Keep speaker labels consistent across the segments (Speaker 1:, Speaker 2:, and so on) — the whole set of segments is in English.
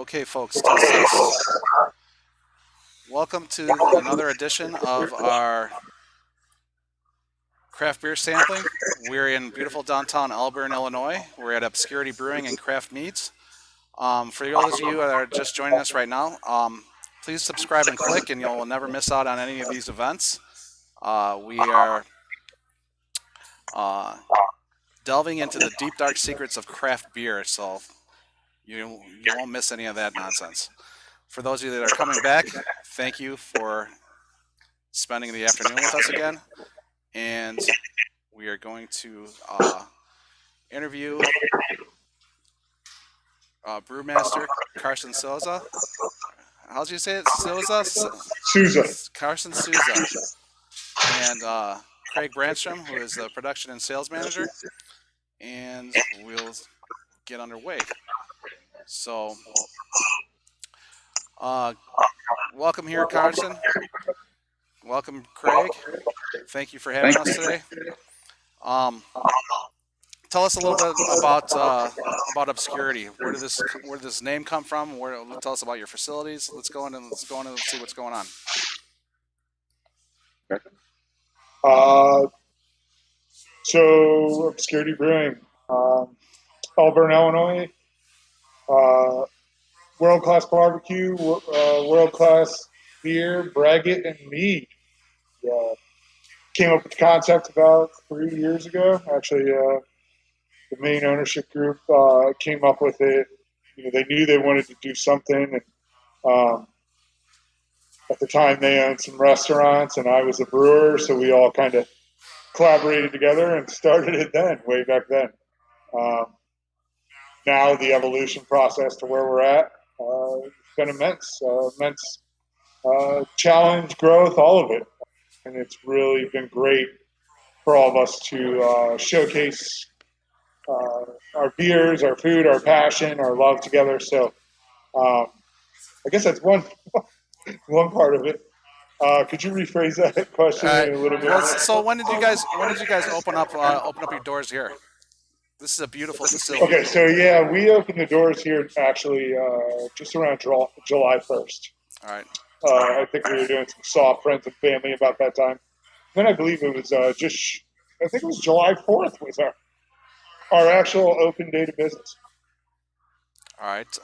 Speaker 1: Okay, folks, test this. Welcome to another edition of our craft beer sampling. We're in beautiful downtown Elburn, Illinois. We're at Obscurity Brewing and Craft Meats. For those of you that are just joining us right now, please subscribe and click, and you'll never miss out on any of these events. We are uh, delving into the deep, dark secrets of craft beer, so you won't miss any of that nonsense. For those of you that are coming back, thank you for spending the afternoon with us again. And we are going to interview brewmaster Carson Souza. How do you say it? Souza?
Speaker 2: Souza.
Speaker 1: Carson Souza. And Craig Branstrom, who is the production and sales manager. And we'll get underway. So, welcome here, Carson. Welcome, Craig. Thank you for having us today. Tell us a little bit about Obscurity. Where did this name come from? Tell us about your facilities. Let's go in and see what's going on.
Speaker 2: So Obscurity Brewing, Auburn, Illinois. World-class barbecue, world-class beer, braggot, and mead. Came up with the concept about 3 years ago. Actually, the main ownership group came up with it. They knew they wanted to do something, and at the time they owned some restaurants, and I was a brewer, so we all kind of collaborated together and started it then, way back then. Now the evolution process to where we're at, it's been immense challenge, growth, all of it. And it's really been great for all of us to showcase our beers, our food, our passion, our love together. So I guess that's one part of it. Could you rephrase that question a little bit?
Speaker 1: So when did you guys open up your doors here? This is a beautiful facility.
Speaker 2: Okay, so yeah, we opened the doors here actually just around July 1st.
Speaker 1: All right.
Speaker 2: I think we were doing some soft friends and family about that time. Then I believe it was I think it was July 4th was our actual open date of business.
Speaker 1: All right.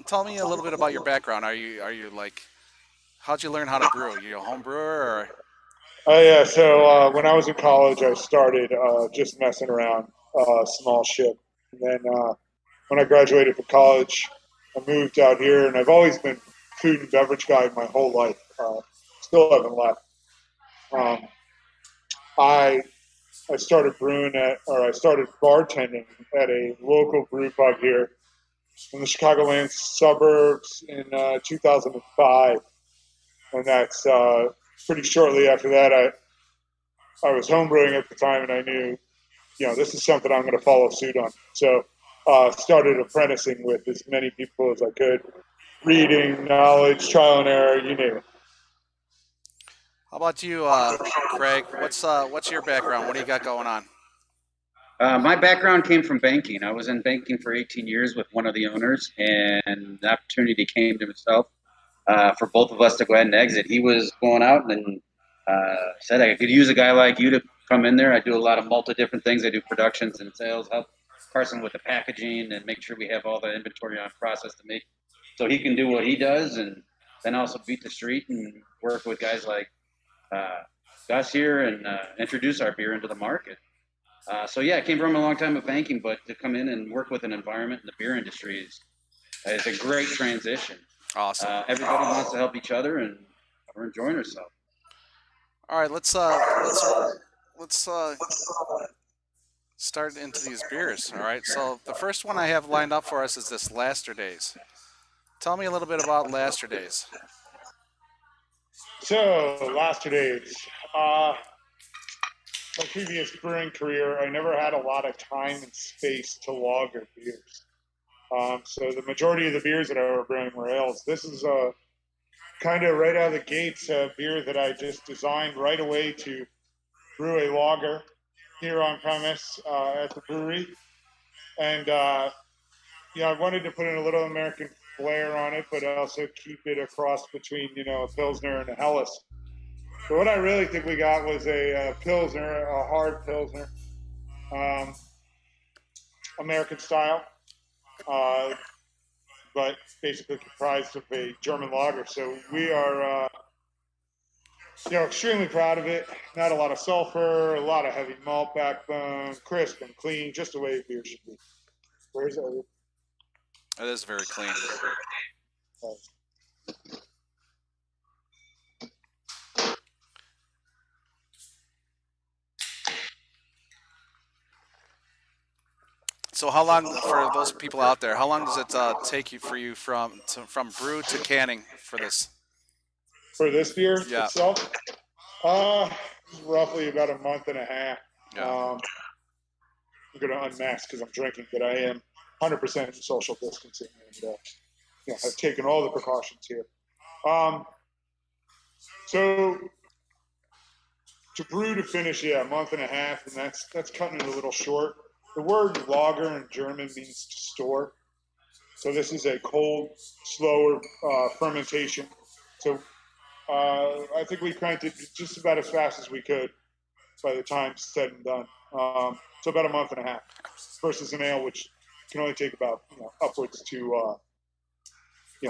Speaker 1: Tell me a little bit about your background. Are you like, how'd you learn how to brew? You a home brewer or?
Speaker 2: Oh yeah. So when I was in college, I started just messing around, small ship. And then when I graduated from college, I moved out here, and I've always been food and beverage guy my whole life. Still haven't left. I started I started bartending at a local brew pub here in the Chicagoland suburbs in 2005, and that's pretty shortly after that. I was homebrewing at the time, and I knew, this is something I'm going to follow suit on. So started apprenticing with as many people as I could, reading, knowledge, trial and error, you name it.
Speaker 1: How about you, Craig? What's your background? What do you got going on?
Speaker 3: My background came from banking. I was in banking for 18 years with one of the owners, and the opportunity came to himself for both of us to go ahead and exit. He was going out and said I could use a guy like you to come in there. I do a lot of different things. I do productions and sales, help Carson with the packaging and make sure we have all the inventory on process to make so he can do what he does, and then also beat the street and work with guys like Gus here and introduce our beer into the market. So yeah, I came from a long time of banking, but to come in and work with an environment in the beer industry is a great transition.
Speaker 1: Awesome.
Speaker 3: Everybody wants to help each other, and we're enjoying ourselves.
Speaker 1: All right, let's start into these beers. All right, so the first one I have lined up for us is this Laster Days. Tell me a little bit about Laster Days.
Speaker 2: So Laster Days. My previous brewing career, I never had a lot of time and space to lager beers. So the majority of the beers that I were brewing were ales. This is kind of right out of the gates a beer that I just designed right away to brew a lager here on premise at the brewery. And, I wanted to put in a little American flair on it, but also keep it a cross between, a Pilsner and a Helles. So what I really think we got was a Pilsner, a hard Pilsner, um, American style, uh, but basically comprised of a German lager. So we are, extremely proud of it. Not a lot of sulfur, a lot of heavy malt backbone, crisp and clean, just the way beer should be. Where's that?
Speaker 1: It is very clean. So how long, for those people out there, how long does it take you from brew to canning for this?
Speaker 2: For this beer
Speaker 1: Yeah.
Speaker 2: itself, uh, roughly about a month and a half.
Speaker 1: Yeah.
Speaker 2: I'm going to unmask because I'm drinking, but I am 100% social distancing and I've taken all the precautions here. So to brew to finish, a month and a half, and that's cutting it a little short. The word lager in German means to store. So this is a cold, slower fermentation. So I think we cranked it just about as fast as we could by the time said and done. So about a month and a half versus an ale, which can only take about upwards to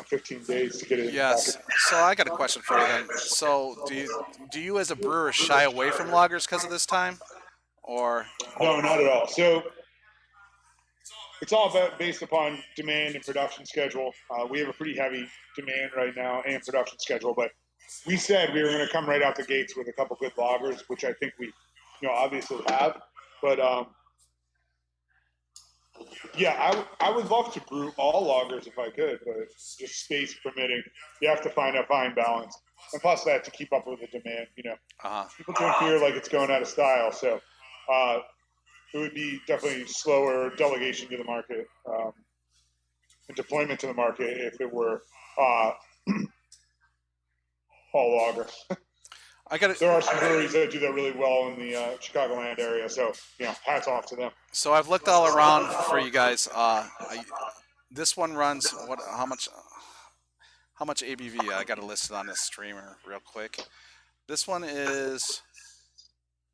Speaker 2: 15 days to get it in the
Speaker 1: Yes.
Speaker 2: packet.
Speaker 1: So I got a question for you then. So do you as a brewer shy away from lagers because of this time, or?
Speaker 2: No, not at all. So it's all about based upon demand and production schedule. We have a pretty heavy demand right now and production schedule, but we said we were going to come right out the gates with a couple good lagers, which I think we, obviously have. But I would love to brew all lagers if I could, but just space permitting, you have to find a fine balance. And plus that to keep up with the demand, people drink beer like it's going out of style. So it would be definitely slower delegation to the market and deployment to the market if it were all lager.
Speaker 1: I got
Speaker 2: There are some breweries that do that really well in the Chicagoland area, so hats off to them.
Speaker 1: So I've looked all around for you guys. This one runs what? How much ABV? I got it listed on this streamer real quick. This one is.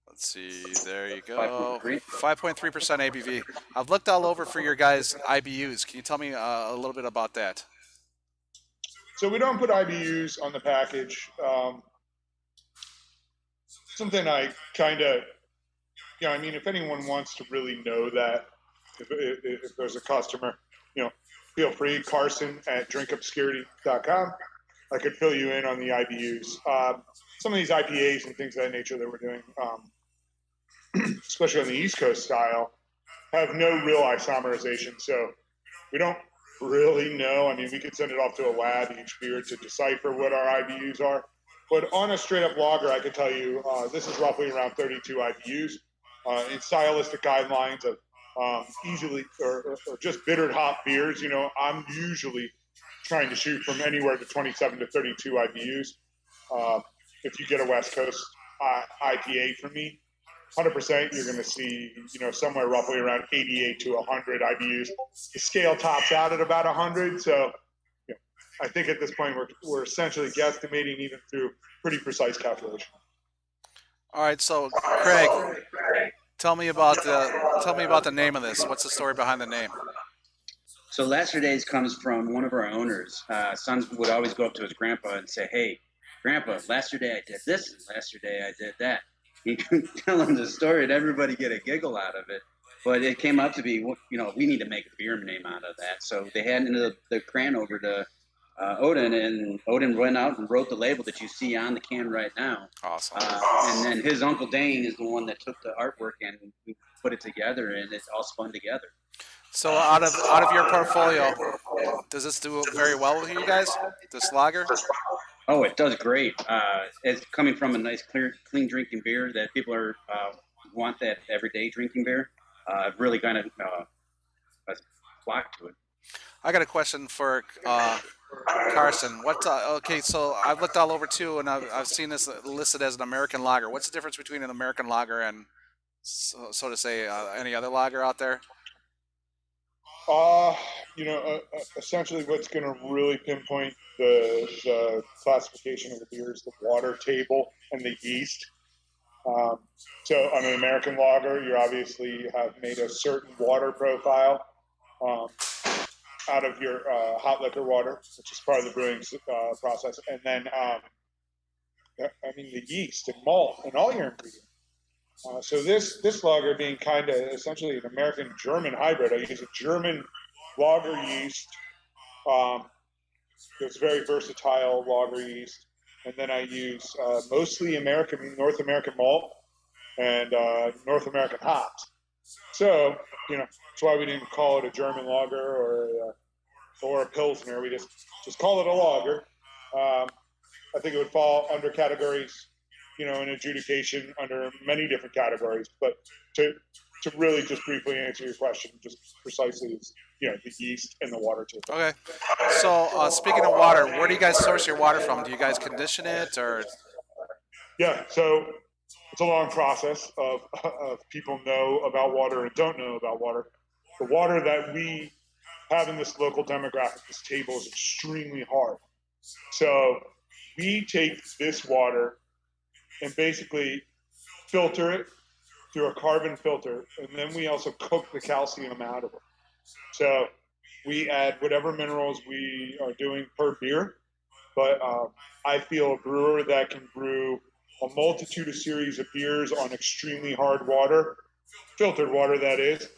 Speaker 1: Let's see. There you go. 5.3% ABV. I've looked all over for your guys' IBUs. Can you tell me a little bit about that?
Speaker 2: So we don't put IBUs on the package. Something I kind of, if anyone wants to really know that, if there's a customer, feel free, Carson at drinkobscurity.com. I could fill you in on the IBUs. Some of these IPAs and things of that nature that we're doing, especially on the East Coast style, have no real isomerization. So we don't really know. I mean, we could send it off to a lab each beer to decipher what our IBUs are. But on a straight-up lager, I can tell you this is roughly around 32 IBUs. In stylistic guidelines of easily or just bittered hop beers, I'm usually trying to shoot from anywhere to 27 to 32 IBUs. If you get a West Coast IPA from me, 100% you're going to see, somewhere roughly around 88 to 100 IBUs. The scale tops out at about 100, so I think at this point we're essentially guesstimating even through pretty precise calculation.
Speaker 1: All right, so Craig, tell me about the name of this. What's the story behind the name?
Speaker 3: So Laster Days comes from one of our owners. Son would always go up to his grandpa and say, "Hey, Grandpa, Laster Day I did this, and Laster Day I did that." He could tell him the story, and everybody get a giggle out of it. But it came out to be, we need to make a beer name out of that. So they handed the can over to Odin, and Odin went out and wrote the label that you see on the can right now.
Speaker 1: Awesome.
Speaker 3: And then his Uncle Dane is the one that took the artwork and we put it together, and it's all spun together.
Speaker 1: So out of your portfolio, does this do very well with you guys? This lager?
Speaker 3: Oh, it does great. It's coming from a nice, clean drinking beer that people are want that everyday drinking beer. Really kind of flock to it.
Speaker 1: I got a question for Carson. Okay, so I've looked all over too, and I've seen this listed as an American lager. What's the difference between an American lager and, so to say, any other lager out there?
Speaker 2: Essentially what's going to really pinpoint the classification of the beer is the water table and the yeast. So on an American lager, you obviously have made a certain water profile out of your hot liquor water, which is part of the brewing process. And then, the yeast and malt and all your ingredients. So this lager being kind of essentially an American-German hybrid. I use a German lager yeast. It's very versatile lager yeast. And then I use mostly North American malt and North American hops. So, that's why we didn't call it a German lager or a Pilsner. We just call it a lager. I think it would fall under categories, in adjudication under many different categories. But to really just briefly answer your question, just precisely is, the yeast and the water too.
Speaker 1: Okay. So speaking of water, where do you guys source your water from? Do you guys condition it, or?
Speaker 2: Yeah, so it's a long process of people know about water and don't know about water. The water that we have in this local demographic, this table, is extremely hard. So we take this water and basically filter it through a carbon filter, and then we also cook the calcium out of it. So we add whatever minerals we are doing per beer, but I feel a brewer that can brew a multitude of series of beers on extremely hard water, filtered water that is,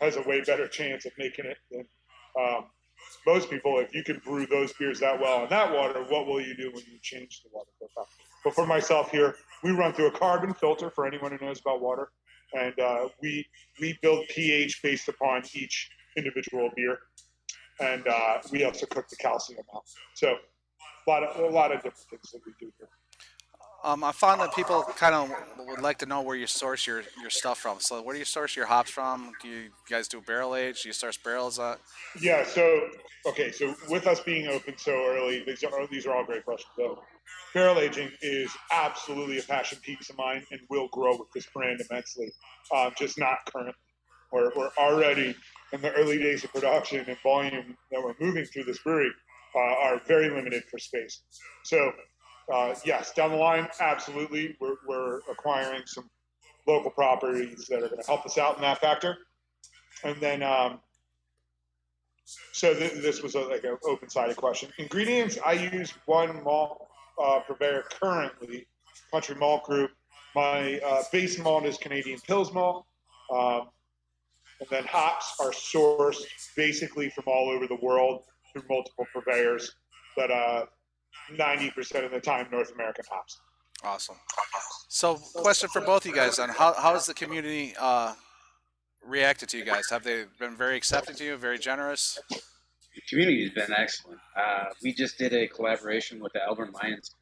Speaker 2: has a way better chance of making it than most people. If you can brew those beers that well on that water, what will you do when you change the water profile? But for myself here, we run through a carbon filter for anyone who knows about water, and we build pH based upon each individual beer, and we also cook the calcium out. So a lot of different things that we do here.
Speaker 1: I found that people kind of would like to know where you source your stuff from. So where do you source your hops from? Do you guys do barrel age? Do you source barrels?
Speaker 2: Yeah. So with us being open so early, these are all great questions. So barrel aging is absolutely a passion piece of mine, and will grow with this brand immensely. Just not currently. We're already in the early days of production, and volume that we're moving through this brewery are very limited for space. So. Yes, down the line, absolutely. We're acquiring some local properties that are going to help us out in that factor. And then, this was like an open-sided question. Ingredients, I use one malt purveyor currently, Country Malt Group. My base malt is Canadian Pils malt. And then hops are sourced basically from all over the world through multiple purveyors, but 90% of the time, North American hops.
Speaker 1: Awesome. So, question for both of you guys: then, how has the community reacted to you guys? Have they been very accepting to you, very generous?
Speaker 3: The community has been excellent. We just did a collaboration with the Elburn Lions.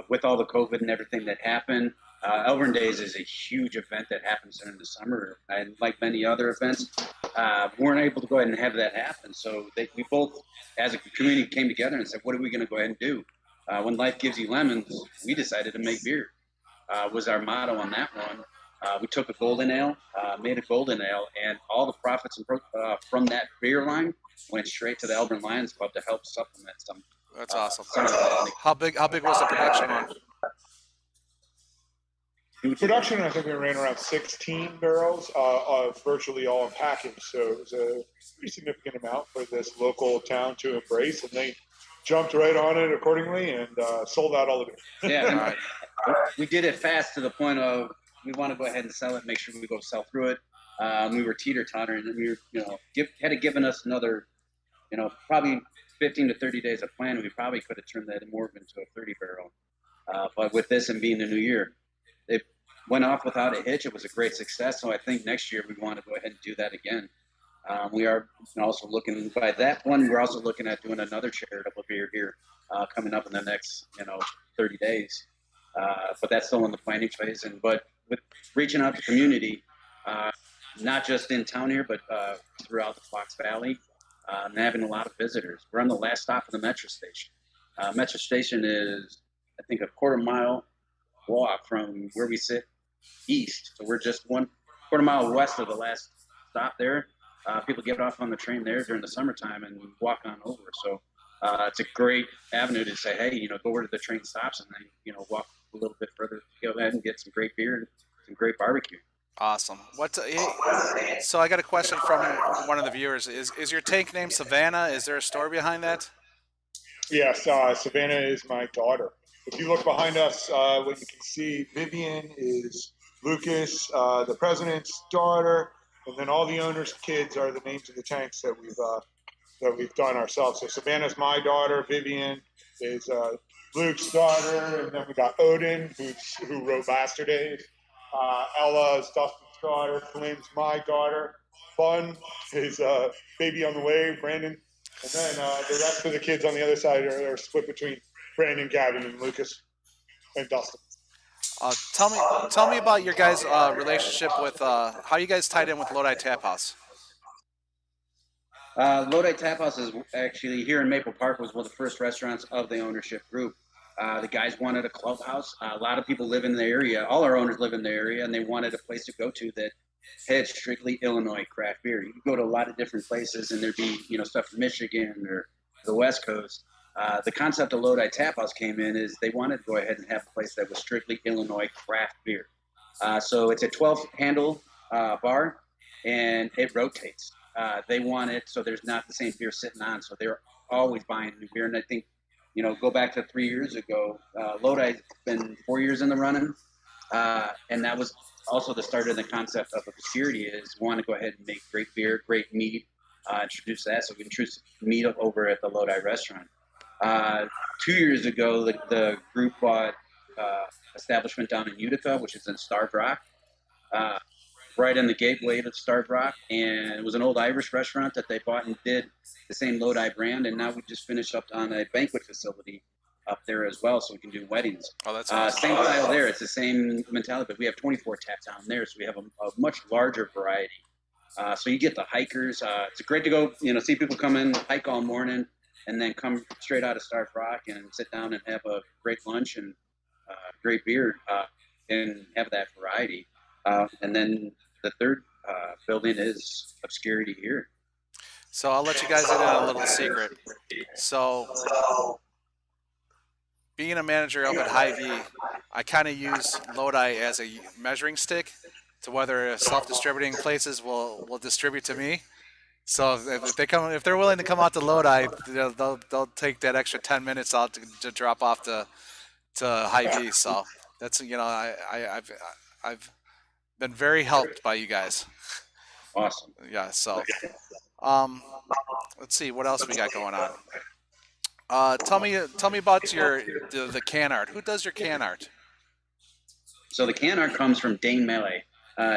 Speaker 3: With all the COVID and everything that happened, Elburn Days is a huge event that happens during the summer, and like many other events, weren't able to go ahead and have that happen. So we both, as a community, came together and said, what are we going to go ahead and do? When life gives you lemons, we decided to make beer. Was our motto on that one. We took a golden ale, made a golden ale, and all the profits from that beer line went straight to the Elburn Lions Club to help supplement some.
Speaker 1: That's awesome.
Speaker 3: Some of that.
Speaker 1: How big was the production run?
Speaker 2: Production, I think we ran around 16 barrels, virtually all in package. So it was a pretty significant amount for this local town to embrace, and they jumped right on it accordingly and sold out all of it.
Speaker 3: Yeah, we did it fast to the point of we want to go ahead and sell it, make sure we go sell through it. We were teeter-tottering, and we were, had it given us another, probably 15 to 30 days of planning, we probably could have turned that more into a 30 barrel. But with this and being the new year, it went off without a hitch. It was a great success. So I think next year we want to go ahead and do that again. We are also looking, by that one, we're also looking at doing another charitable beer here coming up in the next, 30 days. But that's still in the planning phase. But with reaching out to community, not just in town here, but throughout the Fox Valley, and having a lot of visitors. We're on the last stop of the metro station. Metro station is, I think, a quarter-mile walk from where we sit east. So we're just 1/4 mile west of the last stop there. People get off on the train there during the summertime and walk on over. So it's a great avenue to say, hey, go where the train stops and then, walk a little bit further, go ahead and get some great beer and some great barbecue.
Speaker 1: Awesome. So I got a question from one of the viewers. Is your tank named Savannah? Is there a story behind that?
Speaker 2: Yes, Savannah is my daughter. If you look behind us, what you can see, Vivian is Lucas, the president's daughter, and then all the owners' kids are the names of the tanks that we've done ourselves. So Savannah's my daughter. Vivian is Luke's daughter, and then we got Odin, who wrote Master Days. Ella is Dustin's daughter. Flynn's my daughter. Bun is baby on the way, Brandon. And then the rest of the kids on the other side are split between Brandon, Gavin, and Lucas, and Dustin.
Speaker 1: Tell me about your guys' relationship with how you guys tied in with Lodi Tap House.
Speaker 3: Lodi Tap House is actually here in Maple Park, was one of the first restaurants of the ownership group. The guys wanted a clubhouse. A lot of people live in the area. All our owners live in the area, and they wanted a place to go to that had strictly Illinois craft beer. You could go to a lot of different places, and there'd be stuff from Michigan or the West Coast. The concept of Lodi Tap House came in is they wanted to go ahead and have a place that was strictly Illinois craft beer. So it's a 12-handle bar, and it rotates. They want it so there's not the same beer sitting on, so they're always buying new beer. And I think, go back to 3 years ago, Lodi's been 4 years in the running, and that was also the start of the concept of Obscurity is want to go ahead and make great beer, great mead, introduce that so we can introduce meat over at the Lodi restaurant. 2 years ago, the group bought establishment down in Utica, which is in Starved Rock, right in the gateway to Starved Rock, and it was an old Irish restaurant that they bought and did the same Lodi brand, and now we just finished up on a banquet facility up there as well, so we can do weddings.
Speaker 1: Oh, that's awesome.
Speaker 3: Same style there. It's the same mentality, but we have 24 taps down there, so we have a much larger variety. So you get the hikers. It's great to go, see people come in, hike all morning, and then come straight out of Starved Rock and sit down and have a great lunch and great beer and have that variety. And then the third building is Obscurity here.
Speaker 1: So I'll let you guys in on a little secret. So being a manager up at Hy-Vee, I kind of use Lodi as a measuring stick to whether self-distributing places will distribute to me. So if they're willing to come out to Lodi, they'll take that extra 10 minutes out to drop off to Hy-Vee. So that's I've been very helped by you guys.
Speaker 3: Awesome.
Speaker 1: Yeah. So let's see what else we got going on. Tell me about the can art. Who does your can art?
Speaker 3: So the can art comes from Dane Melee.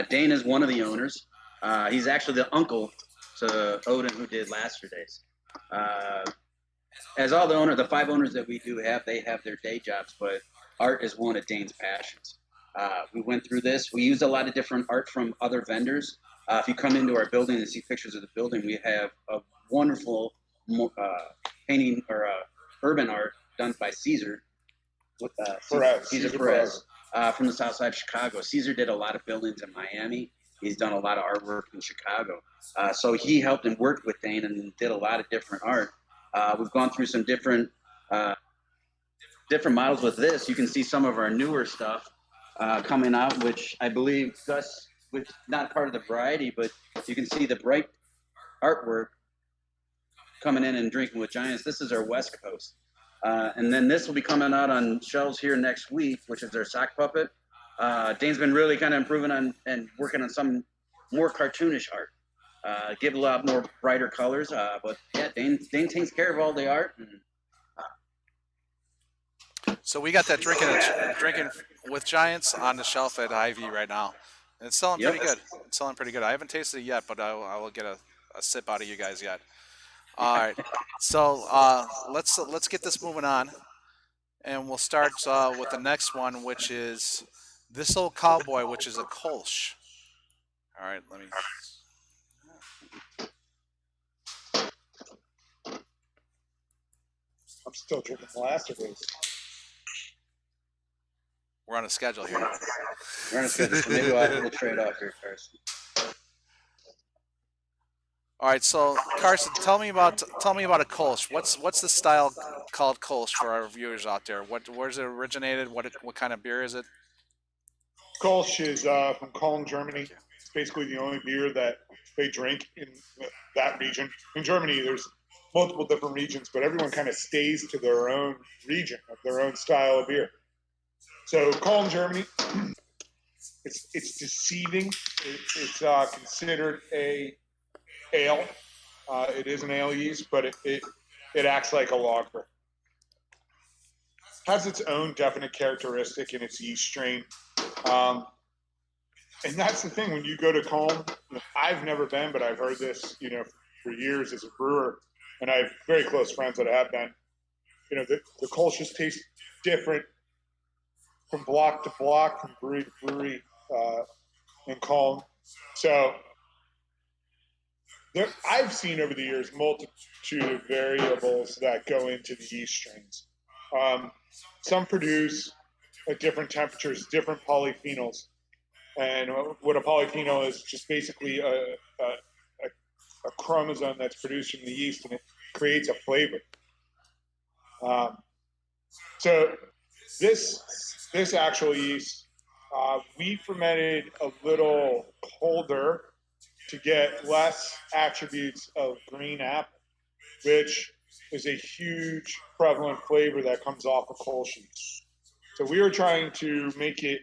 Speaker 3: Dane is one of the owners. He's actually the uncle to Odin, who did Last Days. As all the 5 owners that we do have, they have their day jobs, but art is one of Dane's passions. We went through this. We used a lot of different art from other vendors. If you come into our building and see pictures of the building, we have a wonderful painting or urban art done by Caesar. Caesar Perez from the south side of Chicago. Caesar did a lot of buildings in Miami. He's done a lot of artwork in Chicago. So he helped and worked with Dane and did a lot of different art. We've gone through some different models with this. You can see some of our newer stuff coming out, which I believe Gus, which is not part of the variety, but you can see the bright artwork coming in and Drinking with Giants. This is our West Coast. And then this will be coming out on shelves here next week, which is their sock puppet. Dane's been really kind of improving on and working on some more cartoonish art. Give a lot more brighter colors. But yeah, Dane takes care of all the art. And,
Speaker 1: so we got that drinking with Giants on the shelf at Hy-Vee right now. And it's selling pretty good. It's selling pretty good. I haven't tasted it yet, but I will get a sip out of you guys yet. All right. So let's get this moving on, and we'll start with the next one, which is This Old Cowboy, which is a Kolsch. All right. Let me.
Speaker 2: I'm still drinking Last Days.
Speaker 1: We're on a schedule here.
Speaker 3: we're on a schedule, so maybe we'll trade off here first.
Speaker 1: All right, so Carson, tell me about a Kolsch. What's the style called Kolsch for our viewers out there? Where's it originated? What kind of beer is it?
Speaker 2: Kolsch is from Cologne, Germany. It's basically the only beer that they drink in that region. In Germany, there's multiple different regions, but everyone kind of stays to their own region of their own style of beer. So Cologne, Germany, it's deceiving. It's considered a ale. It is an ale yeast, but it acts like a lager. Has its own definite characteristic in its yeast strain. And that's the thing when you go to Cologne. I've never been, but I've heard this, for years as a brewer, and I have very close friends that have been. The Kolsch's taste different from block to block, from brewery to brewery in Cologne. So I've seen over the years multitude of variables that go into the yeast strains. Some produce at different temperatures, different polyphenols. And what a polyphenol is just basically a chromosome that's produced from the yeast, and it creates a flavor. So this actual yeast, we fermented a little colder to get less attributes of green apple, which is a huge prevalent flavor that comes off of Kolsch yeast. So we were trying to make it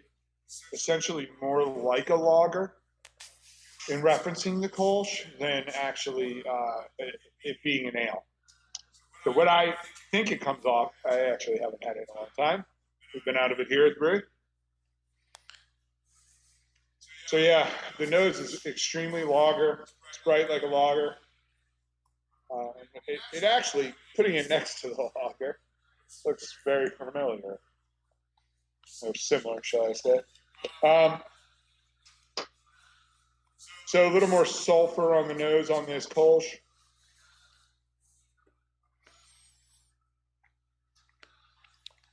Speaker 2: essentially more like a lager in referencing the Kolsch than actually it being an ale. So what I think it comes off, I actually haven't had it in a long time. We've been out of it here at the brewery. So yeah, the nose is extremely lager. It's bright like a lager. It actually, putting it next to the lager, looks very familiar. Or similar, shall I say. So a little more sulfur on the nose on this Kolsch.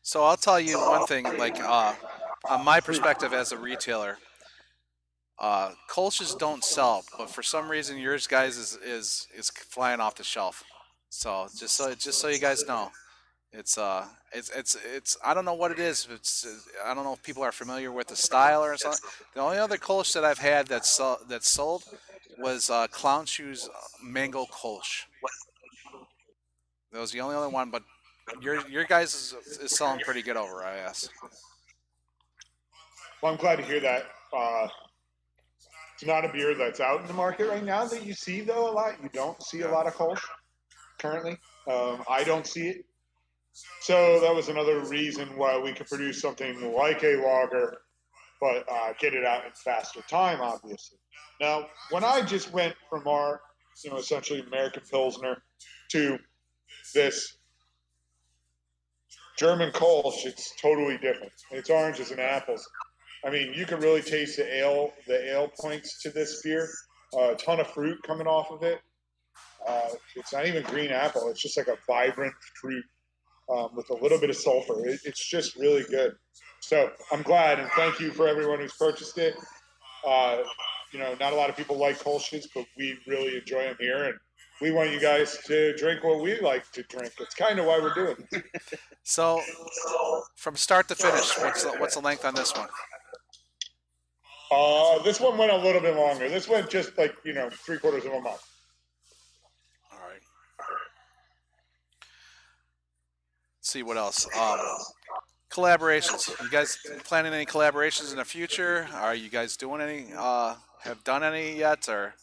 Speaker 1: So I'll tell you one thing, like on my perspective as a retailer, Kolsch's don't sell, but for some reason yours guys is flying off the shelf. So just so you guys know, it's I don't know what it is. I don't know if people are familiar with the style or something. The only other Kolsch that I've had that sold was Clown Shoes Mango Kolsch. That was the only other one, but your guys is selling pretty good over IS.
Speaker 2: Well, I'm glad to hear that. It's not a beer that's out in the market right now that you see, though, a lot. You don't see a lot of Kolsch currently. I don't see it. So that was another reason why we could produce something like a lager, but get it out in faster time, obviously. Now, when I just went from our, essentially American Pilsner to this German Kolsch, it's totally different. It's oranges and apples. I mean, you can really taste the ale points to this beer. A ton of fruit coming off of it. It's not even green apple. It's just like a vibrant fruit with a little bit of sulfur. It's just really good. So I'm glad, and thank you for everyone who's purchased it. Not a lot of people like Kolsch's, but we really enjoy them here, and we want you guys to drink what we like to drink. It's kind of why we're doing it.
Speaker 1: So from start to finish, what's the length on this one?
Speaker 2: This one went a little bit longer. This went just like 3/4 of a month.
Speaker 1: All right. Let's see what else. Collaborations. You guys planning any collaborations in the future? Are you guys doing any? Have done any yet, or?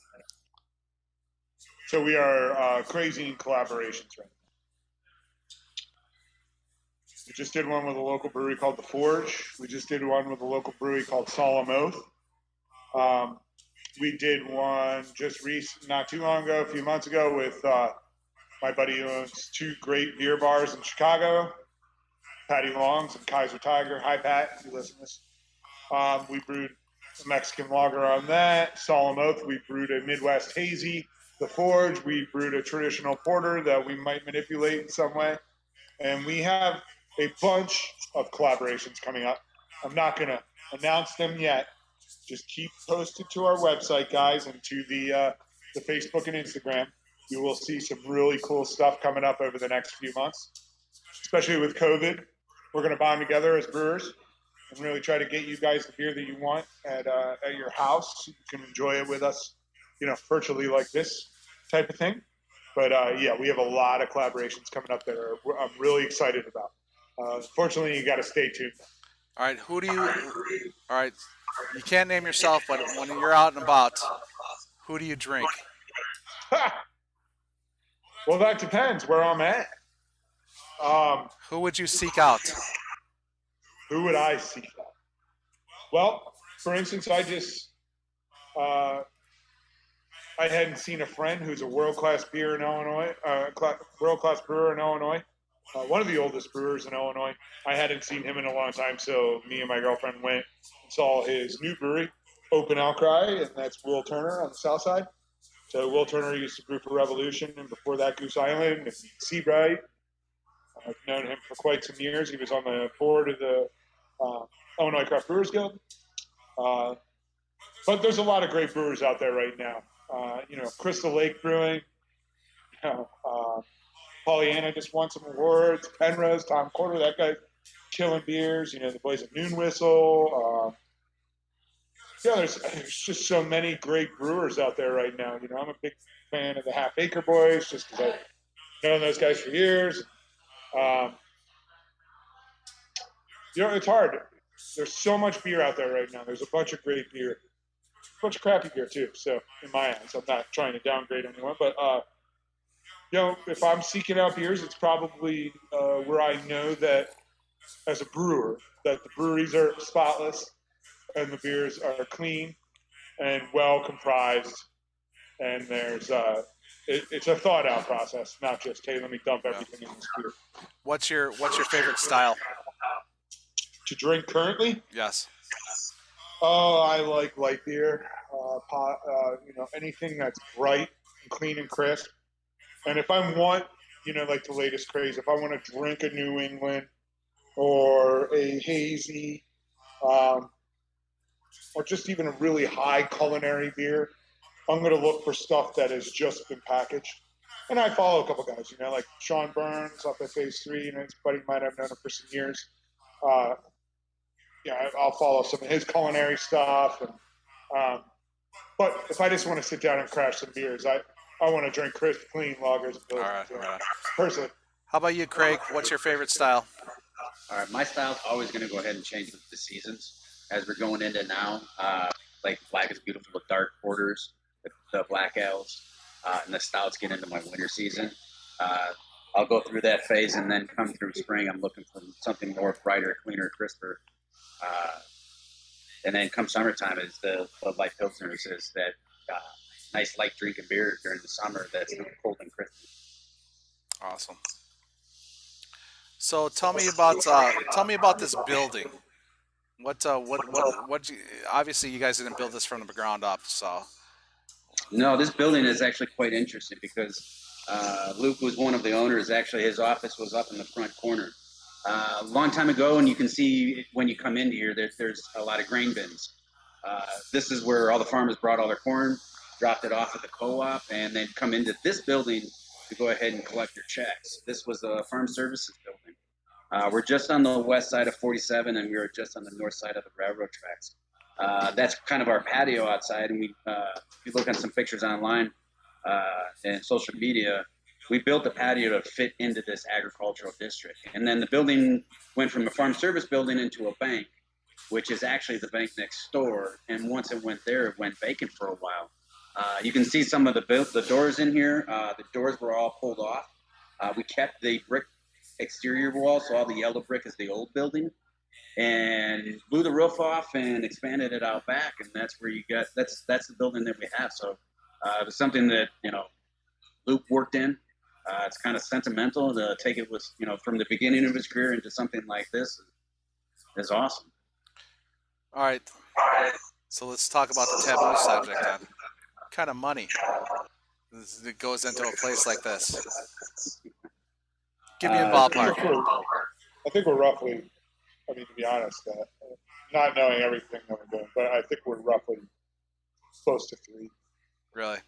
Speaker 2: So we are crazy in collaborations right now. We just did one with a local brewery called The Forge. We just did one with a local brewery called Solemn Oath. We did one not too long ago, a few months ago, with my buddy who owns 2 great beer bars in Chicago, Patty Longs and Kaiser Tiger. Hi, Pat, if you listen to this. We brewed a Mexican lager on that. Solemn Oath, we brewed a Midwest Hazy. The Forge, we brewed a traditional porter that we might manipulate in some way. And we have a bunch of collaborations coming up. I'm not going to announce them yet. Just keep posted to our website, guys, and to the the Facebook and Instagram. You will see some really cool stuff coming up over the next few months, especially with COVID. We're going to bond together as brewers and really try to get you guys the beer that you want at your house. You can enjoy it with us, virtually like this type of thing. But yeah, we have a lot of collaborations coming up that I'm really excited about. Fortunately, you got to stay tuned.
Speaker 1: All right, all right, you can't name yourself, but when you're out and about, who do you drink?
Speaker 2: Well, that depends where I'm at.
Speaker 1: Who would you seek out?
Speaker 2: Who would I seek out? Well, for instance, I hadn't seen a friend who's a world-class beer in Illinois, world-class brewer in Illinois, one of the oldest brewers in Illinois. I hadn't seen him in a long time, so me and my girlfriend went and saw his new brewery, Open Outcry, and that's Will Turner on the south side. So Will Turner used to brew for Revolution, and before that, Goose Island and Seabright. I've known him for quite some years. He was on the board of the Illinois Craft Brewers Guild. But there's a lot of great brewers out there right now. Crystal Lake Brewing. Pollyanna just won some awards. Penrose, Tom Corder, that guy killing beers. The boys at Noon Whistle. There's just so many great brewers out there right now. I'm a big fan of the Half Acre Boys just because I've known those guys for years. It's hard. There's so much beer out there right now. There's a bunch of great beer, a bunch of crappy beer too. So in my eyes, I'm not trying to downgrade anyone, but if I'm seeking out beers, it's probably where I know that as a brewer that the breweries are spotless and the beers are clean and well comprised, and there's it's a thought out process, not just hey, let me dump everything in this beer.
Speaker 1: What's your favorite style
Speaker 2: to drink currently?
Speaker 1: Yes.
Speaker 2: Oh, I like light beer, anything that's bright and clean and crisp. And if I want, like the latest craze, if I want to drink a New England or a hazy, or just even a really high culinary beer, I'm going to look for stuff that has just been packaged. And I follow a couple guys, like Sean Burns up at Phase 3, his buddy might have known him for some years. I'll follow some of his culinary stuff. And but if I just want to sit down and crash some beers, I want to drink crisp, clean lagers.
Speaker 1: All right.
Speaker 2: Personally.
Speaker 1: How about you, Craig? What's your favorite style?
Speaker 3: All right, my style's always going to go ahead and change with the seasons. As we're going into now, like Black is Beautiful with dark porters, the black ales, and the stouts get into my winter season. I'll go through that phase, and then come through spring, I'm looking for something more brighter, cleaner, crisper. And then come summertime, is the light pilsners, is that nice light drinking beer during the summer that's cold and crispy.
Speaker 1: Awesome. So tell me about this building. What obviously you guys didn't build this from the ground up, so.
Speaker 3: No, this building is actually quite interesting because Luke was one of the owners. Actually, his office was up in the front corner. A long time ago, and you can see when you come into here, there's a lot of grain bins. This is where all the farmers brought all their corn, dropped it off at the co-op, and then come into this building to go ahead and collect their checks. This was a farm services building. We're just on the west side of 47, and we were just on the north side of the railroad tracks. That's kind of our patio outside, and if you look on some pictures online and social media, we built the patio to fit into this agricultural district. And then the building went from a farm service building into a bank, which is actually the bank next door. And once it went there, it went vacant for a while. You can see some of the doors in here. The doors were all pulled off. We kept the brick exterior wall, so all the yellow brick is the old building, and blew the roof off and expanded it out back. And that's where you got, that's the building that we have. So it was something that, Luke worked in. It's kind of sentimental to take it with, from the beginning of his career into something like this is awesome.
Speaker 1: All right. So let's talk about the taboo subject then. What kind of money that goes into a place like this? Give me a ballpark.
Speaker 2: I think we're roughly, to be honest, not knowing everything that we're doing, but I think we're roughly close to 3.
Speaker 1: Really?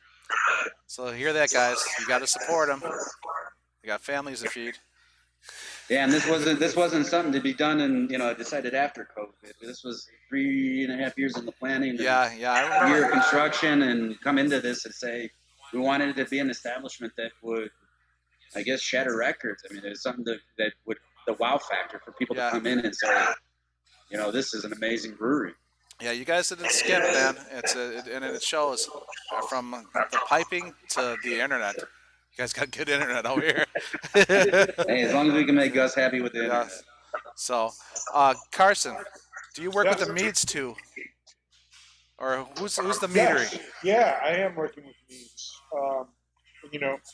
Speaker 1: So hear that, guys. You got to support them. They got families to feed.
Speaker 3: Yeah, and this wasn't something to be done and decided after COVID. This was 3.5 years in the planning. And
Speaker 1: Yeah, I remember.
Speaker 3: year of construction, and come into this and say we wanted it to be an establishment that would, I guess, shatter records. I mean, it's something that would the wow factor for people to come in and say, this is an amazing brewery.
Speaker 1: Yeah, you guys didn't skip, man. And it shows from the piping to the internet. You guys got good internet over here.
Speaker 3: Hey, as long as we can make Gus happy with the internet.
Speaker 1: So, Carson, do you work with the Meads too, or who's the meadery?
Speaker 2: Yes. Yeah, I am working with Meads.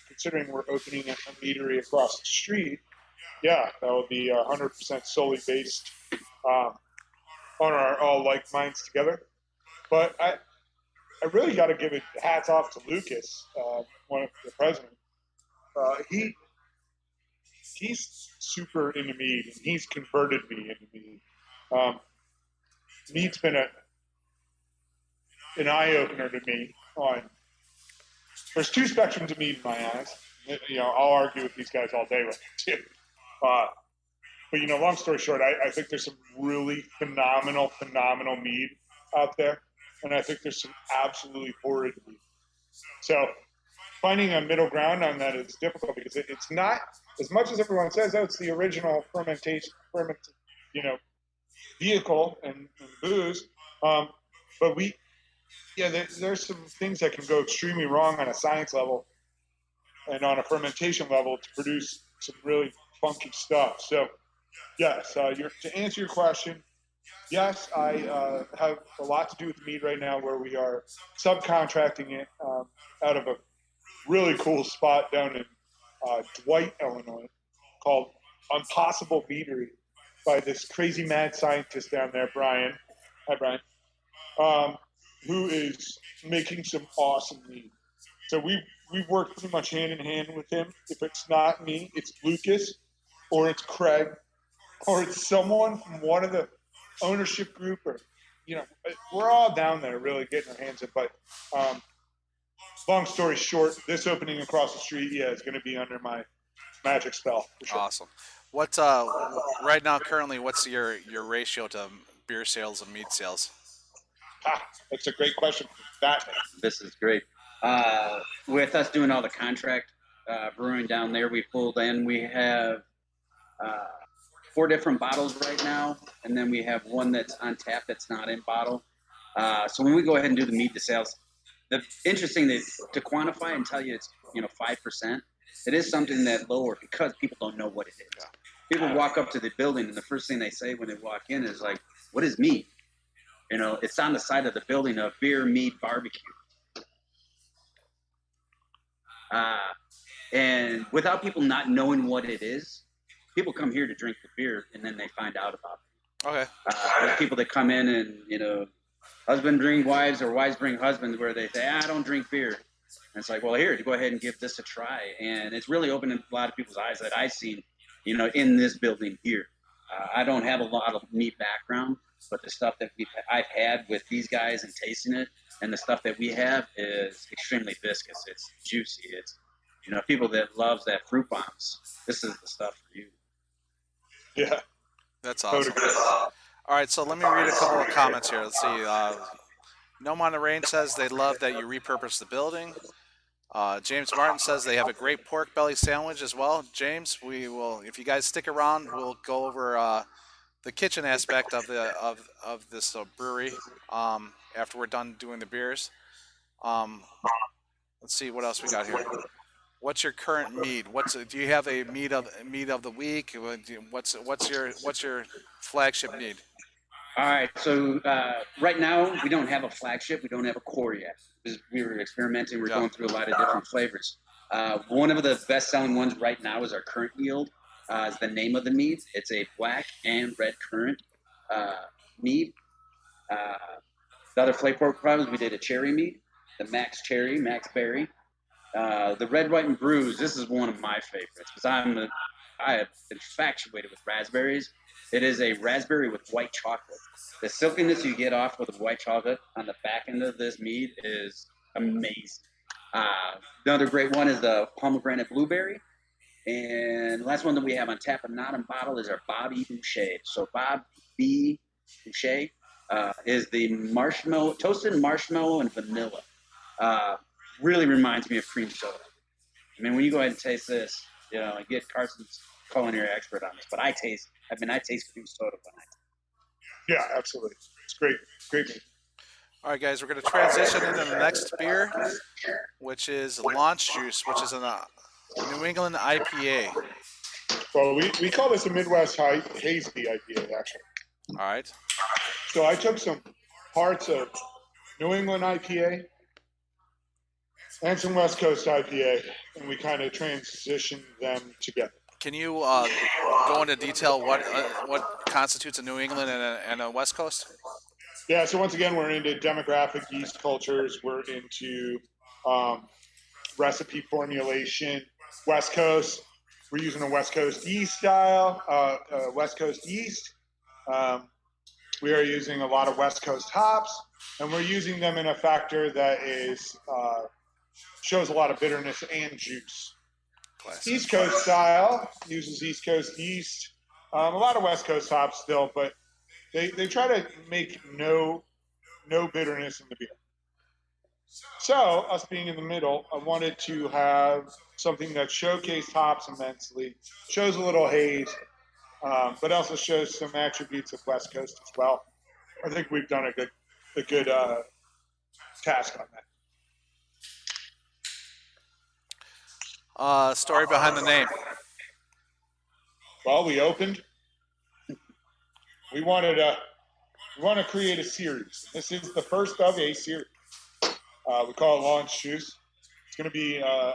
Speaker 2: Considering we're opening a meadery across the street, yeah, that will be 100% solely based on our all like minds together. But I really got to give it hats off to Lucas, one of the president. He's super into mead, and he's converted me into mead. Mead's been an eye opener to me. There's two spectrums of mead in my eyes. I'll argue with these guys all day with it too. But long story short, I think there's some really phenomenal mead out there, and I think there's some absolutely horrid mead. So finding a middle ground on that is difficult because it's not as much as everyone says. Oh, it's the original fermented, vehicle and booze. But there's some things that can go extremely wrong on a science level and on a fermentation level to produce some really funky stuff. So, yes, to answer your question, yes, I have a lot to do with mead right now, where we are subcontracting it out of a really cool spot down in Dwight, Illinois, called Impossible Meadery by this crazy mad scientist down there, Brian. Hi, Brian. Who is making some awesome mead. So we've worked pretty much hand in hand with him. If it's not me, it's Lucas, or it's Craig, or it's someone from one of the ownership group, or we're all down there really getting our hands in. But long story short, this opening across the street, is going to be under my magic spell. For sure.
Speaker 1: Awesome. What's right now currently? What's your ratio to beer sales and mead sales?
Speaker 2: That's a great question.
Speaker 3: This is great. With us doing all the contract brewing down there, we pulled in. We have 4 different bottles right now, and then we have one that's on tap that's not in bottle. So when we go ahead and do the mead to sales, the interesting to quantify and tell you it's 5%. It is something that lower because people don't know what it is. People walk up to the building and the first thing they say when they walk in is like, "What is mead?" It's on the side of the building of beer, mead, barbecue. And without people not knowing what it is, people come here to drink the beer and then they find out about it.
Speaker 1: Okay.
Speaker 3: There's people that come in and, husband bring wives or wives bring husbands where they say, I don't drink beer. And it's like, well, here, go ahead and give this a try. And it's really opened a lot of people's eyes that I've seen, in this building here. I don't have a lot of meat background, but the stuff that I've had with these guys and tasting it, and the stuff that we have is extremely viscous. It's juicy. It's, people that loves that fruit bombs. This is the stuff for you.
Speaker 2: Yeah.
Speaker 1: That's awesome. All right, so let me read a couple of comments here. Let's see. No on the Rain says they love that you repurpose the building. James Martin says they have a great pork belly sandwich as well. James, we will, if you guys stick around, we'll go over the kitchen aspect of this brewery after we're done doing the beers. Let's see what else we got here. What's your current mead? Do you have a mead of the week? What's your flagship mead?
Speaker 3: All right, so right now we don't have a flagship. We don't have a core yet. We were experimenting. We're going through a lot of different flavors. One of the best-selling ones right now is our current yield. Is the name of the mead. It's a black and red currant mead. The other flavor profiles, we did a cherry mead, the Max Cherry, Max Berry. The Red, White, and Bruise, this is one of my favorites because I have infatuated with raspberries. It is a raspberry with white chocolate. The silkiness you get off with the white chocolate on the back end of this mead is amazing. Another great one is the pomegranate blueberry. And the last one that we have on tap but not in bottle is our Bobby Boucher. So Bob B. Boucher is the marshmallow, toasted marshmallow and vanilla. Really reminds me of cream soda. I mean, when you go ahead and taste this, you know, I get Carson's culinary expert on this, but I taste cream soda when I.
Speaker 2: Yeah, absolutely. It's great. Great beer.
Speaker 1: All right, guys, we're going to transition into the next beer, which is Launch Juice, which is a New England IPA.
Speaker 2: Well, we call this a Midwest Hazy IPA, actually.
Speaker 1: All right.
Speaker 2: So I took some parts of New England IPA and some West Coast IPA, and we kind of transitioned them together.
Speaker 1: Can you go into detail what constitutes a New England and a West Coast?
Speaker 2: Yeah, so once again, we're into demographic yeast cultures. We're into recipe formulation. West Coast, we're using a West Coast yeast style, West Coast yeast. We are using a lot of West Coast hops, and we're using them in a factor that is shows a lot of bitterness and juice. Classic. East Coast style uses East Coast yeast, a lot of West Coast hops still, but they try to make no bitterness in the beer. So, us being in the middle, I wanted to have something that showcased hops immensely, shows a little haze, but also shows some attributes of West Coast as well. I think we've done a good task on that.
Speaker 1: Story behind the name.
Speaker 2: Well, we opened. We wanted to create a series. This is the first of a series. We call it Launch Juice. It's going to be, I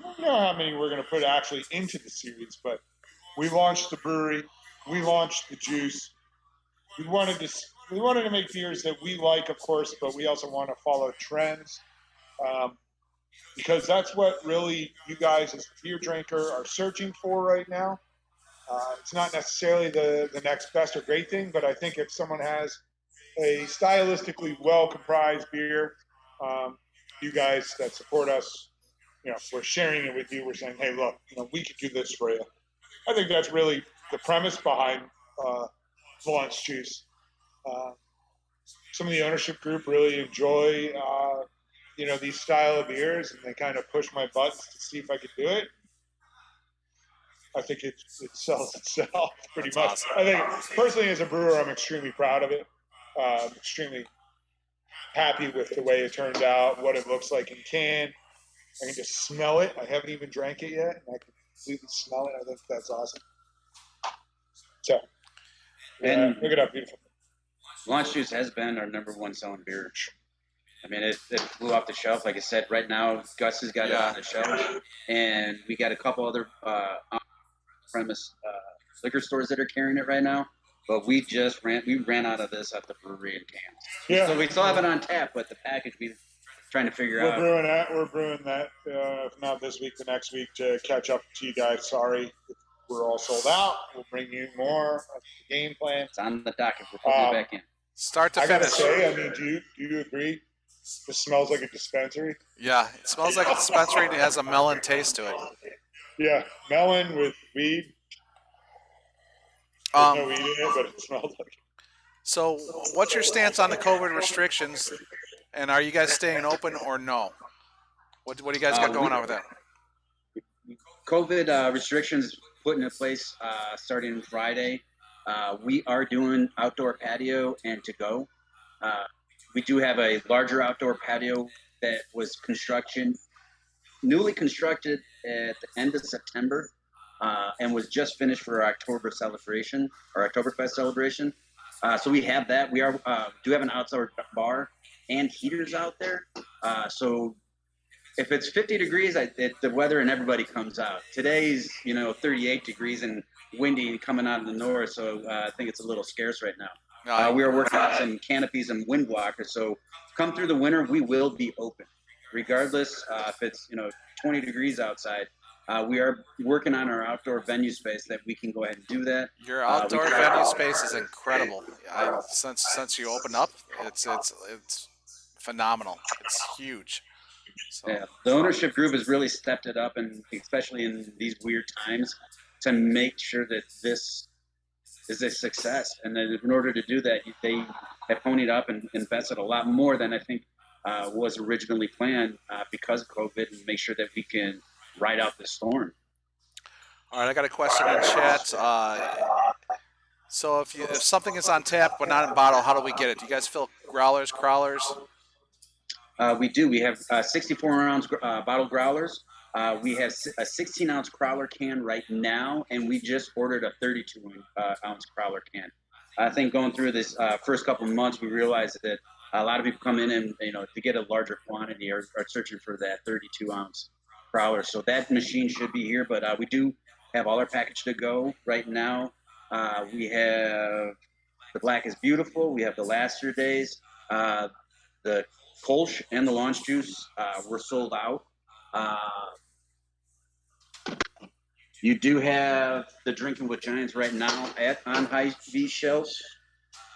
Speaker 2: don't know how many we're going to put actually into the series, but we launched the brewery. We launched the juice. We wanted to make beers that we like, of course, but we also want to follow trends. Because that's what really you guys as the beer drinker are searching for right now. It's not necessarily the next best or great thing, but I think if someone has a stylistically well-comprised beer, you guys that support us, you know, we're sharing it with you. We're saying, hey, look, you know, we could do this for you. I think that's really the premise behind Launch Juice. Some of the ownership group really enjoy, you know, these style of beers, and they kind of push my buttons to see if I could do it. I think it sells itself pretty much.
Speaker 1: Awesome.
Speaker 2: I think personally, as a brewer, I'm extremely proud of it. I'm extremely happy with the way it turned out, what it looks like in can. I can just smell it. I haven't even drank it yet, and I can completely smell it. I think that's awesome. So, look it up, beautiful.
Speaker 3: Launch Juice has been our number one selling beer. I mean, it flew off the shelf. Like I said, right now, Gus has got it on the shelf, and we got a couple other on-premise liquor stores that are carrying it right now. But we ran out of this at the brewery in cans.
Speaker 2: Yeah.
Speaker 3: So we still have it on tap, but the package we're trying to figure out.
Speaker 2: We're brewing that. If not this week, the next week to catch up to you guys. Sorry, we're all sold out. We'll bring you more. That's the game plan.
Speaker 3: It's on the docket. We're putting it back in.
Speaker 1: Start to
Speaker 2: I
Speaker 1: finish.
Speaker 2: gotta say, I mean, do you agree? This smells like a dispensary.
Speaker 1: Yeah, it smells like a dispensary and it has a melon taste to it.
Speaker 2: Yeah, melon with weed. There's no weed in it, but it smells like it.
Speaker 1: So, what's your stance on the COVID restrictions, and are you guys staying open or no? What do you guys got going on with that?
Speaker 3: COVID restrictions put into place starting Friday. We are doing outdoor patio and to go. We do have a larger outdoor patio that was newly constructed at the end of September and was just finished for our October celebration, our Oktoberfest celebration. So we have that. We do have an outdoor bar and heaters out there. So if it's 50 degrees, the weather and everybody comes out. Today's 38 degrees and windy coming out of the north, so I think it's a little scarce right now. We are working on some canopies and wind blockers. So come through the winter, we will be open, regardless if it's 20 degrees outside. We are working on our outdoor venue space that we can go ahead and do that.
Speaker 1: Your outdoor venue space is incredible. Since you opened up, it's phenomenal. It's huge. So
Speaker 3: Yeah, the ownership group has really stepped it up, and especially in these weird times, to make sure that this is a success. And then in order to do that, they have ponied up and invested a lot more than I think was originally planned because of COVID, and make sure that we can ride out the storm.
Speaker 1: all right, I got a question in chat. So if something is on tap but not in bottle, how do we get it? Do you guys fill growlers, crawlers?
Speaker 3: We do. We have 64-ounce bottle growlers. We have a 16-ounce crawler can right now, and we just ordered a 32-ounce crawler can. I think going through this first couple of months, we realized that a lot of people come in and, to get a larger quantity are searching for that 32-ounce crawler. So that machine should be here, but we do have all our package to go right now. We have the Black is Beautiful. We have the Last Year Days. The Kolsch and the Launch Juice were sold out. You do have the Drinking with Giants right now on Hy-Vee shelves.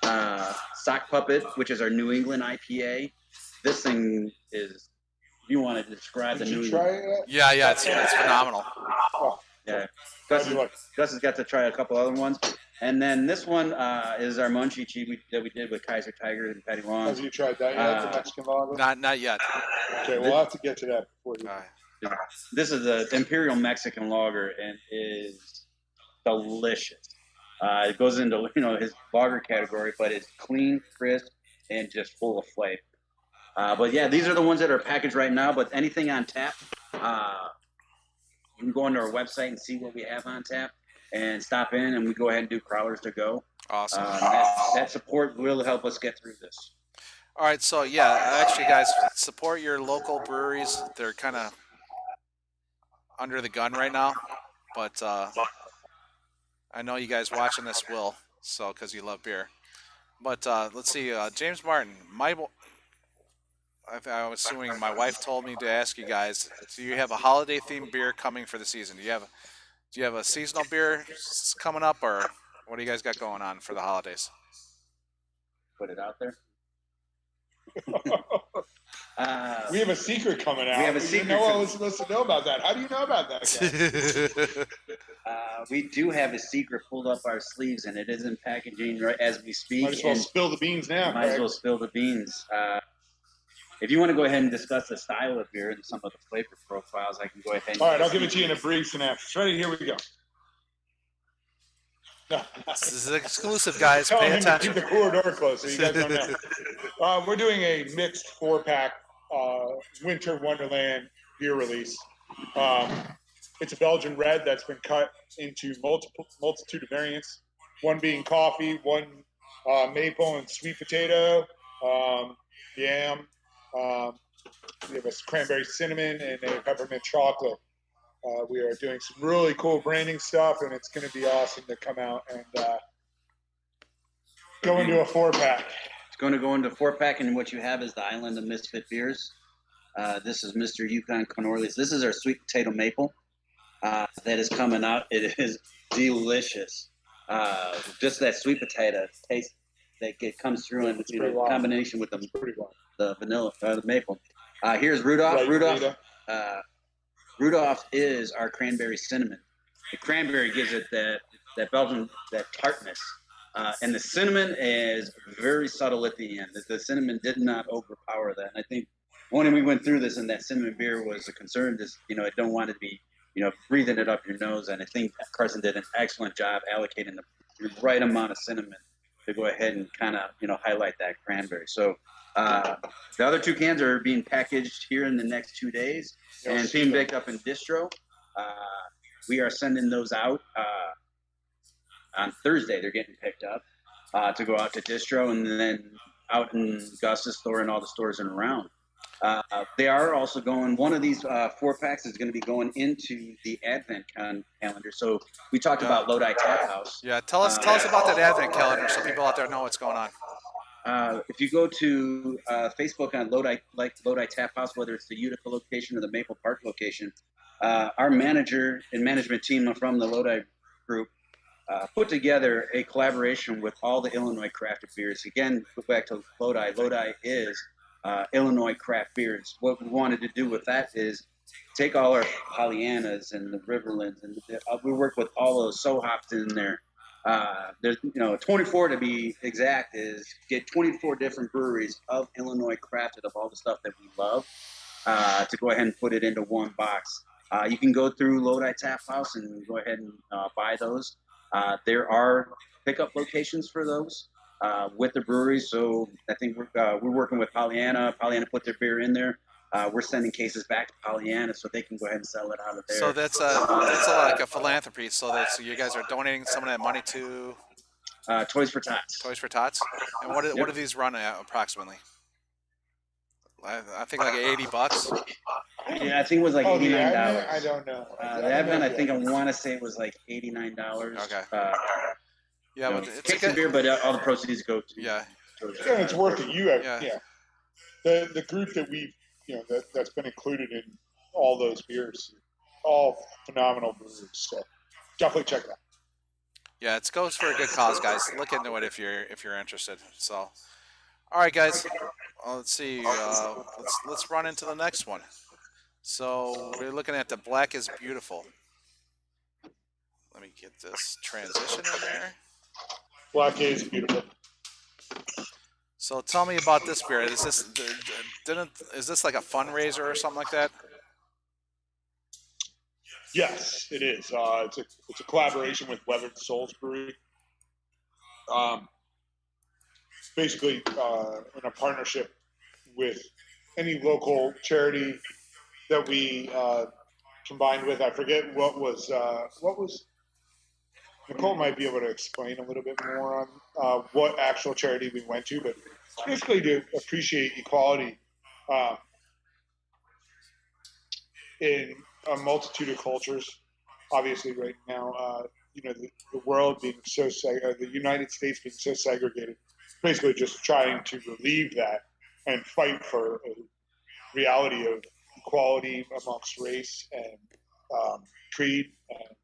Speaker 3: Sock Puppet, which is our New England IPA. This thing is, if you want to describe
Speaker 2: Did
Speaker 3: the New
Speaker 2: you try it yet?
Speaker 1: Yeah, it's phenomenal.
Speaker 2: Oh,
Speaker 3: Yeah,
Speaker 2: how'd you like it?
Speaker 3: Gus has got to try a couple other ones. And then this one is our Munchie that we did with Kaiser Tiger and Patty Long.
Speaker 2: Have you tried that yet, the Mexican lager?
Speaker 1: Not yet.
Speaker 2: Okay, we'll have to get to that before you.
Speaker 1: All right.
Speaker 3: This is the Imperial Mexican Lager and is delicious. It goes into his lager category, but it's clean, crisp, and just full of flavor. But yeah, these are the ones that are packaged right now. But anything on tap, you can go onto our website and see what we have on tap, and stop in, and we go ahead and do crawlers to go.
Speaker 1: Awesome.
Speaker 3: That support will help us get through this.
Speaker 1: All right, so yeah, actually, guys, support your local breweries. They're kind of under the gun right now, but I know you guys watching this will, so because you love beer. But let's see, James Martin. I'm assuming my wife told me to ask you guys: do you have a holiday-themed beer coming for the season? Do you have a seasonal beer coming up, or what do you guys got going on for the holidays?
Speaker 3: Put it out there.
Speaker 2: We have a secret coming out.
Speaker 3: We have a secret.
Speaker 2: No one was supposed to know about that. How do you know about that, guys?
Speaker 3: We do have a secret pulled up our sleeves, and it is in packaging right as we speak.
Speaker 2: Might as well spill the beans now.
Speaker 3: Might as well spill the beans. If you want to go ahead and discuss the style of beer and some of the flavor profiles, I can go ahead.
Speaker 2: All right, I'll give it to you in a brief synopsis. Ready? Here we go.
Speaker 1: This is exclusive, guys.
Speaker 2: Tell
Speaker 1: Pay
Speaker 2: him to
Speaker 1: attention.
Speaker 2: keep the corridor closed so you guys don't know. We're doing a mixed 4-pack Winter Wonderland beer release. It's a Belgian red that's been cut into multitude of variants. One being coffee, one maple and sweet potato, yam. We have a cranberry cinnamon and a peppermint chocolate. We are doing some really cool branding stuff, and it's going to be awesome to come out and go into a 4-pack.
Speaker 3: It's going to go into 4-pack, and what you have is the Island of Misfit Beers. This is Mr. Yukon Cornelius. This is our sweet potato maple that is coming out. It is delicious. Just that sweet potato taste that comes through in combination with the vanilla, the maple. Here's Rudolph.
Speaker 2: Right,
Speaker 3: Rudolph is our cranberry cinnamon. The cranberry gives it that Belgian, that tartness. And the cinnamon is very subtle at the end. The cinnamon did not overpower that. And I think when we went through this and that cinnamon beer was a concern, I don't want it to be, breathing it up your nose. And I think Carson did an excellent job allocating the right amount of cinnamon to go ahead and kind of, highlight that cranberry. So the other 2 cans are being packaged here in the next 2 days and being picked up in distro. We are sending those out on Thursday. They're getting picked up to go out to distro and then out in Gus's store and all the stores and around. They are also going, one of these 4-packs is going to be going into the Advent calendar. So we talked about Lodi Tap House.
Speaker 1: Yeah, tell us about that Advent calendar so people out there know what's going on.
Speaker 3: If you go to Facebook on Lodi Tap House, whether it's the Utica location or the Maple Park location, our manager and management team from the Lodi group put together a collaboration with all the Illinois crafted beers. Again, go back to Lodi. Lodi is Illinois craft beers. What we wanted to do with that is take all our Pollyannas and the Riverlands, and we work with all those Sohops in there. There's 24 to be exact. Is get 24 different breweries of Illinois crafted of all the stuff that we love to go ahead and put it into one box. You can go through Lodi Tap House and go ahead and buy those. There are pickup locations for those with the breweries. So I think we're working with Pollyanna. Pollyanna put their beer in there. We're sending cases back to Pollyanna so they can go ahead and sell it out of there.
Speaker 1: So that's like a philanthropy. So you guys are donating some of that money to
Speaker 3: Toys for Tots.
Speaker 1: Toys for Tots. And what
Speaker 3: Yep.
Speaker 1: do these run at approximately? I think like $80.
Speaker 3: Yeah, I think it was like
Speaker 2: Oh, the
Speaker 3: $89.
Speaker 2: admin? I don't know.
Speaker 3: The admin, I think I want to say it was like $89.
Speaker 1: Okay.
Speaker 3: Yeah,
Speaker 1: but it's a
Speaker 3: case of
Speaker 1: good.
Speaker 3: beer, but all the proceeds go to.
Speaker 1: Yeah.
Speaker 2: Yeah, it's worth it. You have,
Speaker 1: Yeah.
Speaker 2: yeah. The group that we've, that's been included in all those beers, all phenomenal brewers. So definitely check it out.
Speaker 1: Yeah, it goes for a good cause, guys. Look into it if you're interested. So, all right, guys. Let's see. Let's run into the next one. So we're looking at the Black is Beautiful. Let me get this transition in there.
Speaker 2: Black is beautiful.
Speaker 1: So tell me about this beer. Is this like a fundraiser or something like that?
Speaker 2: Yes, it is. It's a collaboration with Weathered Souls Brewery. Basically, in a partnership with any local charity that we combined with. I forget what was. Nicole might be able to explain a little bit more on what actual charity we went to, but basically to appreciate equality in a multitude of cultures. Obviously, right now, the world being so the United States being so segregated, basically just trying to relieve that and fight for a reality of equality amongst race and creed and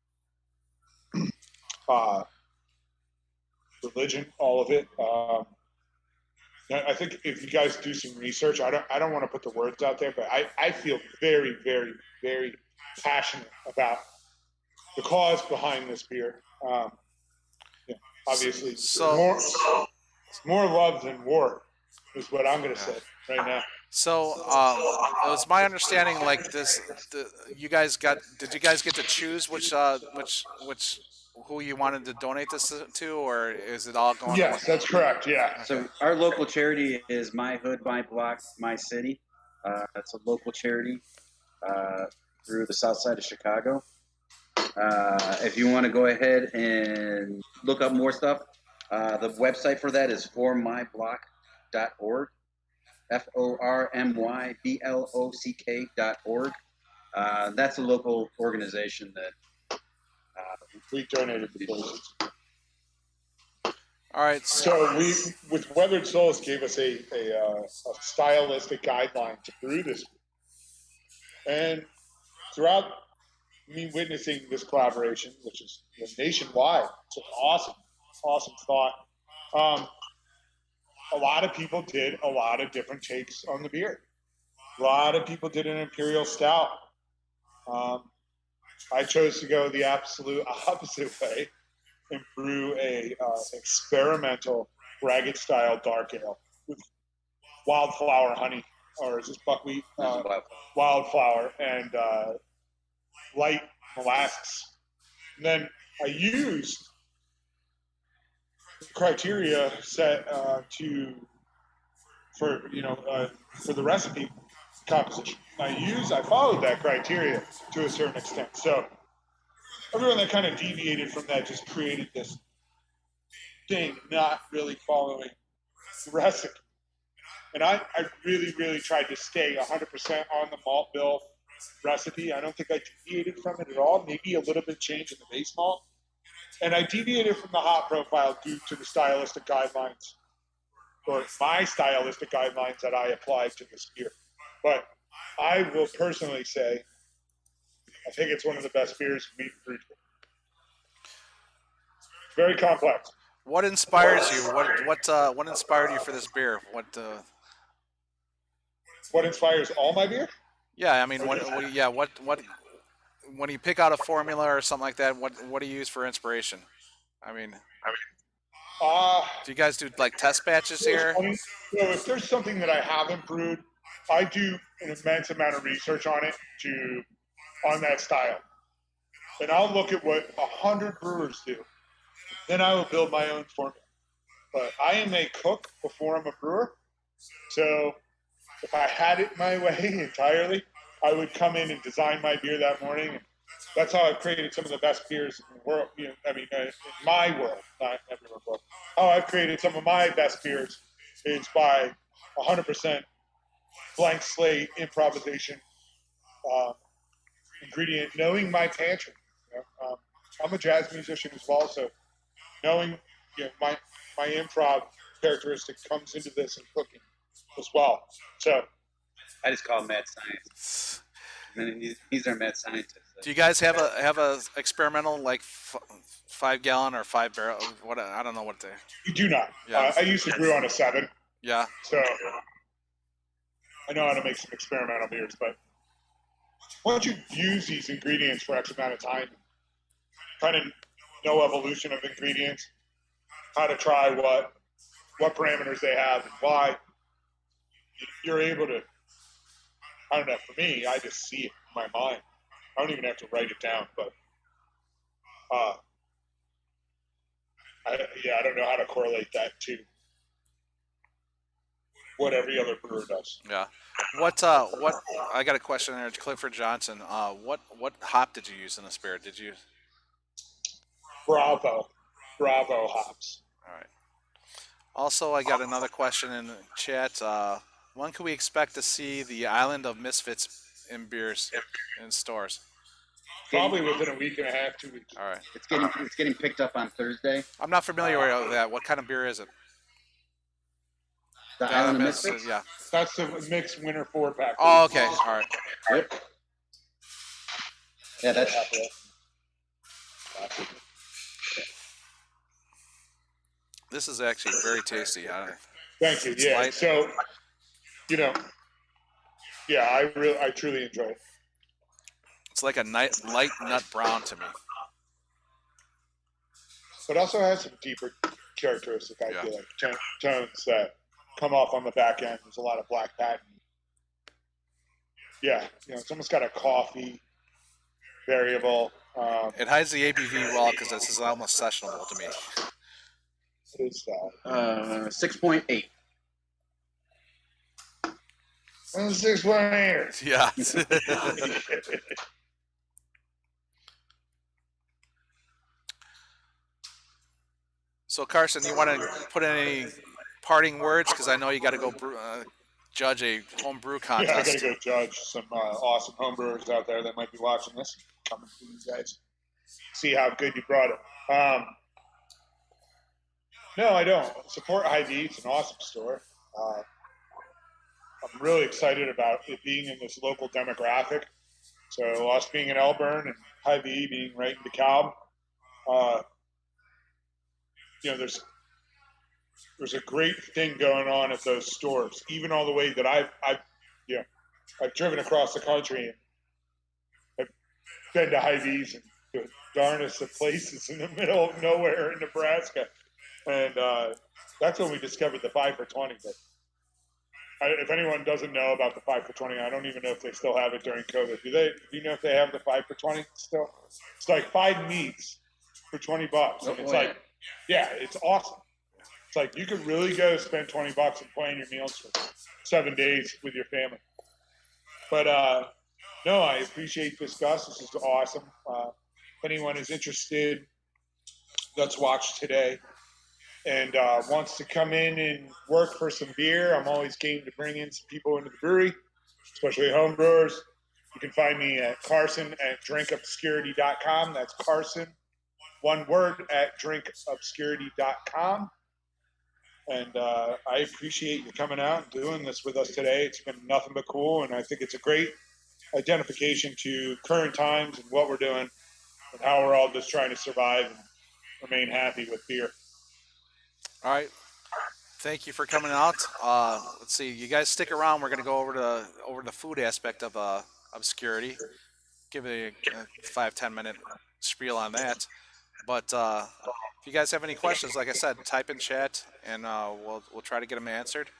Speaker 2: religion, all of it. I think if you guys do some research, I don't want to put the words out there, but I feel very, very, very passionate about the cause behind this beer. Obviously,
Speaker 1: So-
Speaker 2: more love than war is what I'm going to say right now.
Speaker 1: So it was my understanding like this. Did you guys get to choose which who you wanted to donate this to, or is it all going?
Speaker 2: Yes, that's correct. Yeah.
Speaker 3: So our local charity is My Hood, My Block, My City. It's a local charity through the south side of Chicago. If you want to go ahead and look up more stuff, the website for that is formyblock.org. FORMYBLOCK.org. That's a local organization that
Speaker 2: We donated the places.
Speaker 1: All right.
Speaker 2: So we, with Weathered Souls, gave us a stylistic guideline to brew this. And throughout me witnessing this collaboration, which is nationwide, it's an awesome thought. A lot of people did a lot of different takes on the beer. A lot of people did an imperial stout. I chose to go the absolute opposite way and brew a experimental ragged style dark ale with wildflower honey, or is this buckwheat? Wildflower and light molasses. And then I used criteria set for the recipe composition. I followed that criteria to a certain extent. So everyone that kind of deviated from that just created this thing, not really following the recipe. And I really, really tried to stay 100% on the malt bill recipe. I don't think I deviated from it at all. Maybe a little bit change in the base malt. And I deviated from the hop profile due to the stylistic guidelines, or my stylistic guidelines that I applied to this beer. But I will personally say, I think it's one of the best beers we've brewed. Very complex.
Speaker 1: What inspires you? What inspired you for this beer?
Speaker 2: What inspires all my beer?
Speaker 1: Yeah, I mean, what when you pick out a formula or something like that, what do you use for inspiration? I mean,
Speaker 2: Uh,
Speaker 1: do you guys do like test batches here?
Speaker 2: if there's something that I haven't brewed, I do an immense amount of research on that style. And I'll look at what 100 brewers do. Then I will build my own formula. But I am a cook before I'm a brewer. So if I had it my way entirely, I would come in and design my beer that morning. And that's how I've created some of the best beers in the world. In my world, not everyone's world. How I've created some of my best beers is by 100% blank slate improvisation, ingredient, knowing my pantry. I'm a jazz musician as well, so knowing my improv characteristic comes into this in cooking as well. So
Speaker 3: I just call them mad science. These are mad scientists.
Speaker 1: Do you guys have a experimental like 5 gallon or 5 barrel? What I don't know what they.
Speaker 2: you do not.
Speaker 1: Yeah.
Speaker 2: I used to brew on a 7,
Speaker 1: Yeah.
Speaker 2: so I know how to make some experimental beers. But once you use these ingredients for X amount of time, kind of know evolution of ingredients, how to try what parameters they have and why, you're able to, I don't know, for me, I just see it in my mind. I don't even have to write it down, but I don't know how to correlate that to what every other brewer does.
Speaker 1: Yeah. What I got a question there, Clifford Johnson. What hop did you use in this beer? Did you?
Speaker 2: Bravo hops.
Speaker 1: All right. Also, I got another question in the chat. When can we expect to see the Island of Misfits in beers in stores?
Speaker 2: Probably within a week and a half, 2 weeks.
Speaker 1: All right.
Speaker 3: It's getting picked up on Thursday.
Speaker 1: I'm not familiar with that. What kind of beer is it?
Speaker 3: The Island of Misfits.
Speaker 1: Yeah.
Speaker 2: That's the mixed winter 4-pack.
Speaker 1: Oh, okay. All right.
Speaker 3: Yep. Yeah, that's.
Speaker 1: This is actually very tasty.
Speaker 2: Thank you.
Speaker 1: It's
Speaker 2: Yeah.
Speaker 1: light.
Speaker 2: So, I truly enjoy it.
Speaker 1: It's like a light nut brown to me.
Speaker 2: But also has some deeper characteristic, I feel like, tones that come off on the back end. There's a lot of black patent. Yeah, it's almost got a coffee variable.
Speaker 1: It hides the ABV well because this is almost sessionable to me.
Speaker 2: What is that?
Speaker 3: 6.8.
Speaker 2: 6.8.
Speaker 1: Yeah. So Carson, you want to put in any parting words? Because I know you got to go judge a home brew
Speaker 2: Yeah, I
Speaker 1: contest.
Speaker 2: got to go judge some awesome homebrewers out there that might be watching this. Coming to you guys. See how good you brought it. No, I don't. Support Hy-Vee. It's an awesome store. I'm really excited about it being in this local demographic. So us being in Elburn and Hy-Vee being right in DeKalb, there's a great thing going on at those stores. Even all the way that I've driven across the country and I've been to Hy-Vees and the darnest of places in the middle of nowhere in Nebraska. And that's when we discovered the 5 for 20. But if anyone doesn't know about the 5 for 20, I don't even know if they still have it during COVID. Do you know if they have the 5 for 20 still? It's like 5 meats for $20. And it's like, yeah, it's awesome. It's like you could really go spend $20 and plan your meals for 7 days with your family. But no, I appreciate this, Gus. This is awesome. If anyone is interested, let's watch today. And wants to come in and work for some beer, I'm always game to bring in some people into the brewery, especially home brewers. You can find me at Carson at drinkobscurity.com. That's Carson, one word, at drinkobscurity.com. And I appreciate you coming out and doing this with us today. It's been nothing but cool, and I think it's a great identification to current times and what we're doing and how we're all just trying to survive and remain happy with beer.
Speaker 1: All right. thank you for coming out. Let's see, you guys stick around. We're gonna go over the food aspect of obscurity. Give it a 5-10 minute spiel on that. But if you guys have any questions, like I said, type in chat and we'll try to get them answered.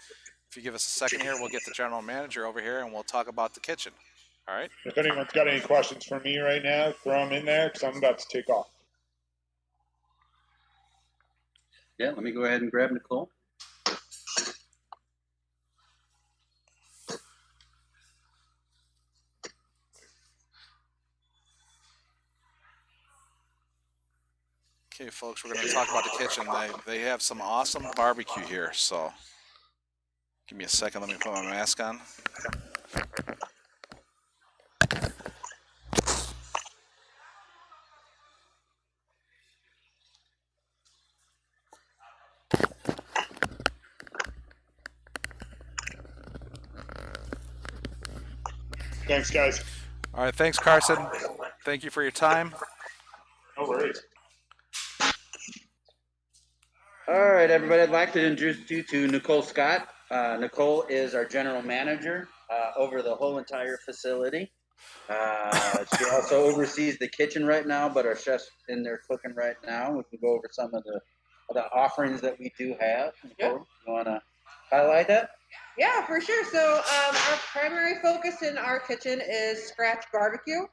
Speaker 1: If you give us a second here, we'll get the general manager over here and we'll talk about the kitchen. All right.
Speaker 2: If anyone's got any questions for me right now, throw them in there because I'm about to take off.
Speaker 3: Yeah, let me go ahead and grab Nicole.
Speaker 1: Okay, folks, we're going to talk about the kitchen. They have some awesome barbecue here, so give me a second. Let me put my mask on.
Speaker 2: Thanks, guys.
Speaker 1: All right, thanks, Carson. Thank you for your time.
Speaker 2: No worries.
Speaker 3: All right, everybody, I'd like to introduce you to Nicole Scott. Nicole is our general manager over the whole entire facility. She also oversees the kitchen right now, but our chef's in there cooking right now. We can go over some of the offerings that we do have. Nicole, you want to highlight that?
Speaker 4: Yeah, for sure. So our primary focus in our kitchen is scratch barbecue.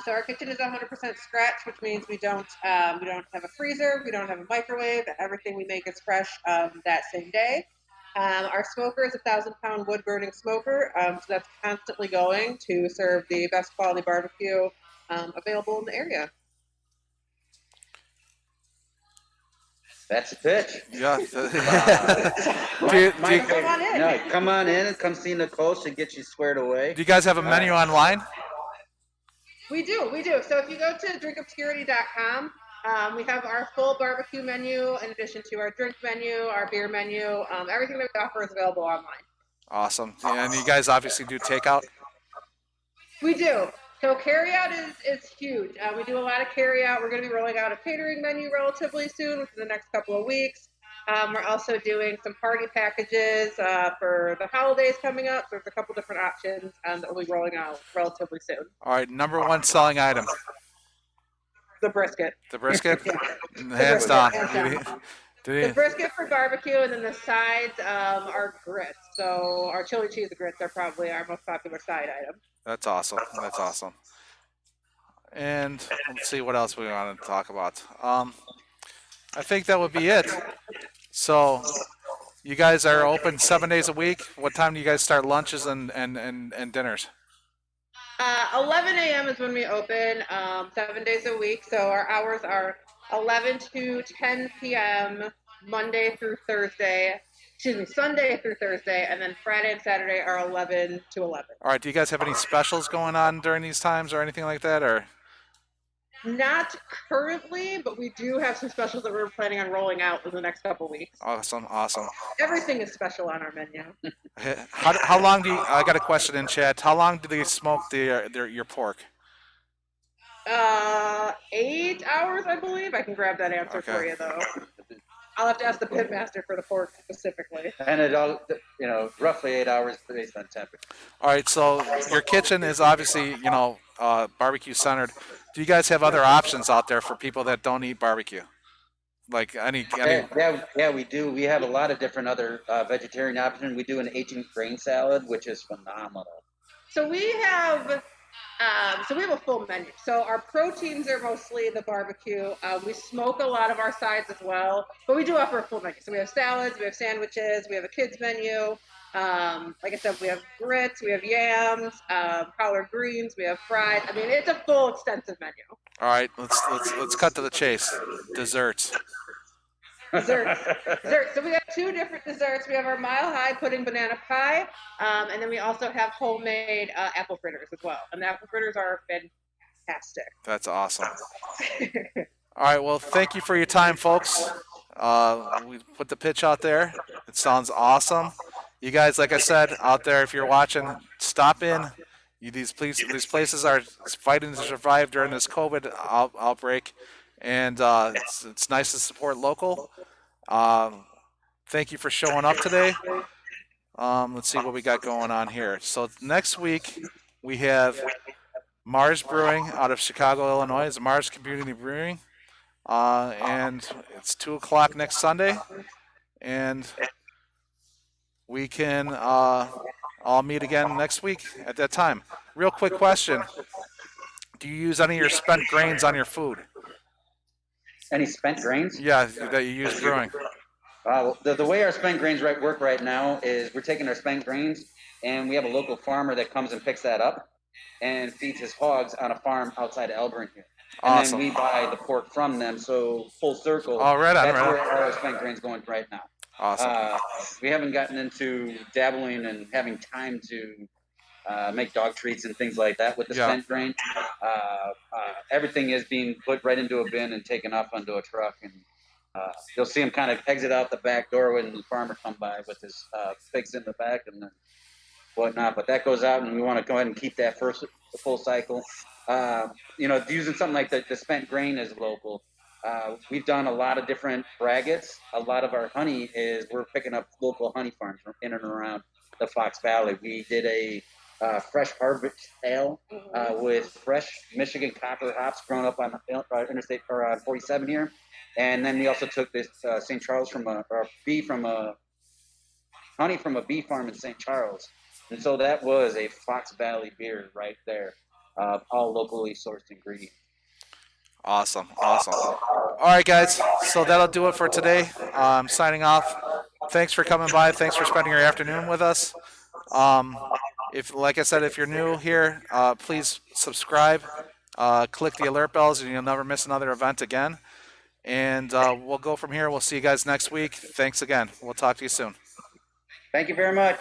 Speaker 4: So our kitchen is 100% scratch, which means we don't have a freezer, we don't have a microwave. Everything we make is fresh that same day. Our smoker is a 1,000-pound wood burning smoker, so that's constantly going to serve the best quality barbecue available in the area.
Speaker 3: That's the pitch.
Speaker 1: Yeah.
Speaker 4: Come on in.
Speaker 3: No, come on in and come see Nicole. She'll get you squared away.
Speaker 1: Do you guys have a menu online?
Speaker 4: We do. So if you go to drinkobscurity.com, we have our full barbecue menu in addition to our drink menu, our beer menu. Everything that we offer is available online.
Speaker 1: Awesome. And you guys obviously do takeout?
Speaker 4: We do. So carryout is huge. We do a lot of carryout. We're going to be rolling out a catering menu relatively soon, within the next couple of weeks. We're also doing some party packages for the holidays coming up. So there's a couple different options that we'll be rolling out relatively soon.
Speaker 1: All right, number one selling item.
Speaker 4: The brisket.
Speaker 1: The brisket?
Speaker 4: Yeah.
Speaker 1: Hands down.
Speaker 4: The brisket for barbecue, and then the sides are grits. So our chili cheese grits are probably our most popular side item.
Speaker 1: That's awesome. That's awesome. And let's see what else we want to talk about. I think that would be it. So you guys are open 7 days a week. What time do you guys start lunches and dinners?
Speaker 4: 11 a.m. is when we open, 7 days a week. So our hours are 11 to 10 p.m. Sunday through Thursday, and then Friday and Saturday are 11 to 11.
Speaker 1: All right. Do you guys have any specials going on during these times or anything like that, or?
Speaker 4: Not currently, but we do have some specials that we're planning on rolling out in the next couple weeks.
Speaker 1: Awesome.
Speaker 4: Everything is special on our menu.
Speaker 1: How long do you? I got a question in chat. How long do they smoke your pork?
Speaker 4: 8 hours, I believe. I can grab that answer for you, though. I'll have to ask the pitmaster for the pork specifically.
Speaker 3: And it all, roughly 8 hours based on temperature.
Speaker 1: All right, so your kitchen is obviously, barbecue centered. Do you guys have other options out there for people that don't eat barbecue? Like any?
Speaker 3: Yeah, we do. We have a lot of different other vegetarian options. We do an aging grain salad, which is phenomenal.
Speaker 4: So we have a full menu. So our proteins are mostly the barbecue. We smoke a lot of our sides as well, but we do offer a full menu. So we have salads, we have sandwiches, we have a kids menu. Like I said, we have grits, we have yams, collard greens, we have fries. I mean, it's a full, extensive menu.
Speaker 1: All right, let's cut to the chase. Desserts.
Speaker 4: Desserts. So we have two different desserts. We have our Mile High pudding banana pie, and then we also have homemade apple fritters as well. And the apple fritters are fantastic.
Speaker 1: That's awesome. All right, well, thank you for your time, folks. We put the pitch out there. It sounds awesome. You guys, like I said, out there, if you're watching, stop in. These places are fighting to survive during this COVID outbreak, and it's nice to support local. thank you for showing up today. Let's see what we got going on here. So next week we have Mars Brewing out of Chicago, Illinois. It's Mars Community Brewing, and it's 2 o'clock next Sunday, and we can all meet again next week at that time. Real quick question: do you use any of your spent grains on your food?
Speaker 3: Any spent grains?
Speaker 1: Yeah, that you use brewing.
Speaker 3: Well, the way our spent grains work right now is we're taking our spent grains, and we have a local farmer that comes and picks that up and feeds his hogs on a farm outside of Elburn here. And
Speaker 1: Awesome.
Speaker 3: then we buy the pork from them. So full circle.
Speaker 1: Oh, right on,
Speaker 3: That's
Speaker 1: right on.
Speaker 3: where all our spent grains going right now.
Speaker 1: Awesome.
Speaker 3: We haven't gotten into dabbling and having time to make dog treats and things like that with the
Speaker 1: Yeah.
Speaker 3: spent grain. Everything is being put right into a bin and taken off onto a truck, and you'll see him kind of exit out the back door when the farmer come by with his pigs in the back and then whatnot. But that goes out, and we want to go ahead and keep that the full cycle. Using something like the spent grain as local. We've done a lot of different braggots. A lot of our honey we're picking up local honey farms in and around the Fox Valley. We did a fresh harvest ale with fresh Michigan copper hops grown up on Interstate or 47 here, and then we also took this St. Charles from honey from a bee farm in St. Charles, and so that was a Fox Valley beer right there, all locally sourced ingredients.
Speaker 1: Awesome. All right, guys. So that'll do it for today. I'm signing off. Thanks for coming by. Thanks for spending your afternoon with us. Like I said, if you're new here, please subscribe. Click the alert bells, and you'll never miss another event again. And we'll go from here. We'll see you guys next week. Thanks again. We'll talk to you soon.
Speaker 3: Thank you very much.